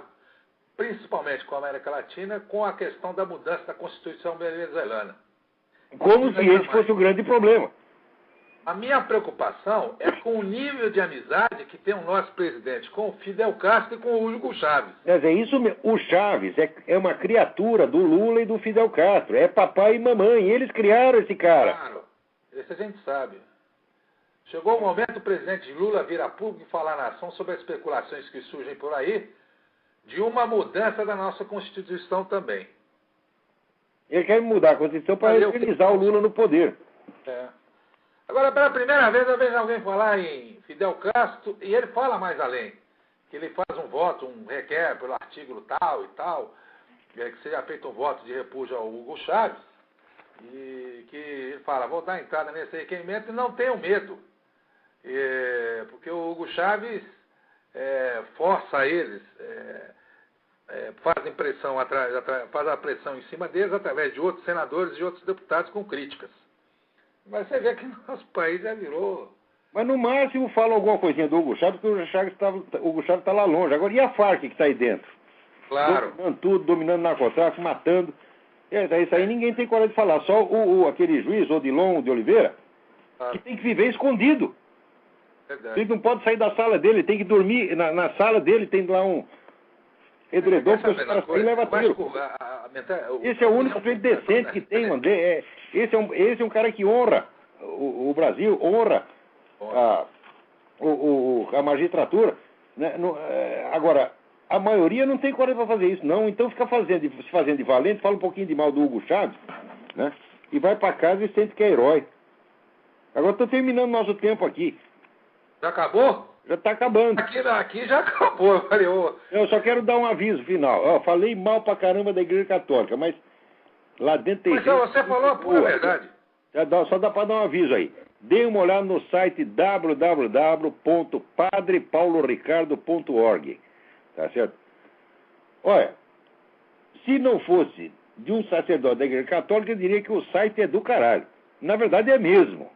principalmente com a América Latina, com a questão da mudança da Constituição venezuelana. Como se esse fosse o grande problema. A minha preocupação é com o nível de amizade que tem o nosso presidente com o Fidel Castro e com o Hugo Chávez. É isso mesmo. O Chávez é uma criatura do Lula e do Fidel Castro. É papai e mamãe. Eles criaram esse cara. Claro. Isso a gente sabe. Chegou o momento do presidente Lula vir a público e falar à nação sobre as especulações que surgem por aí de uma mudança da nossa Constituição também. Ele quer mudar a Constituição para eternizar o Lula no poder. Agora, pela primeira vez, eu vejo alguém falar em Fidel Castro, e ele fala mais além, que ele faz um voto, requer pelo artigo tal e tal, que seja feito um voto de repúdio ao Hugo Chávez, e que ele fala, vou dar entrada nesse requerimento e não tenho medo, porque o Hugo Chávez força eles, faz a pressão em cima deles através de outros senadores e outros deputados com críticas. Mas você vê que nosso país já virou Mas no máximo fala alguma coisinha do Hugo Chávez, porque o Hugo Chávez está lá longe. Agora, e a Farc que está aí dentro? Claro. Dominando tudo, dominando narcotráfico, matando. Isso aí ninguém tem coragem de falar. Só aquele juiz, Odilon de Oliveira, que tem que viver escondido. Verdade. Ele não pode sair da sala dele, tem que dormir na sala dele, tem lá um edredom que os caras saem e levam tiro. Esse é o único sujeito decente que tem, André. Esse é um cara que honra o Brasil, honra a magistratura. Né? Agora, a maioria não tem coragem para fazer isso, não. Então fica se fazendo de valente, fala um pouquinho de mal do Hugo Chávez, né? E vai para casa e sente que é herói. Agora estou terminando nosso tempo aqui. Já acabou? Já está acabando. Aqui já acabou, valeu. Eu só quero dar um aviso final. Falei mal pra caramba da Igreja Católica, mas lá dentro tem... Mas você falou a pura verdade. Só dá para dar um aviso aí. Dê uma olhada no site www.padrepauloricardo.org. Tá certo? Olha, se não fosse de um sacerdote da Igreja Católica, eu diria que o site é do caralho. Na verdade é mesmo.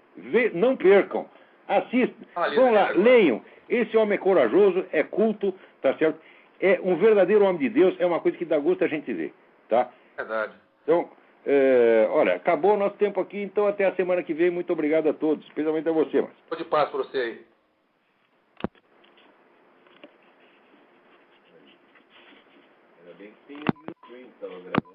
Não percam. Assistam. Vão lá, leiam. Esse homem é corajoso, é culto, tá certo? É um verdadeiro homem de Deus, é uma coisa que dá gosto a gente ver, tá? Verdade. Então, olha, acabou o nosso tempo aqui, então até a semana que vem. Muito obrigado a todos, especialmente a você, Márcio. Vou de paz para você aí. Ainda bem que tem o YouTube, então, gravando.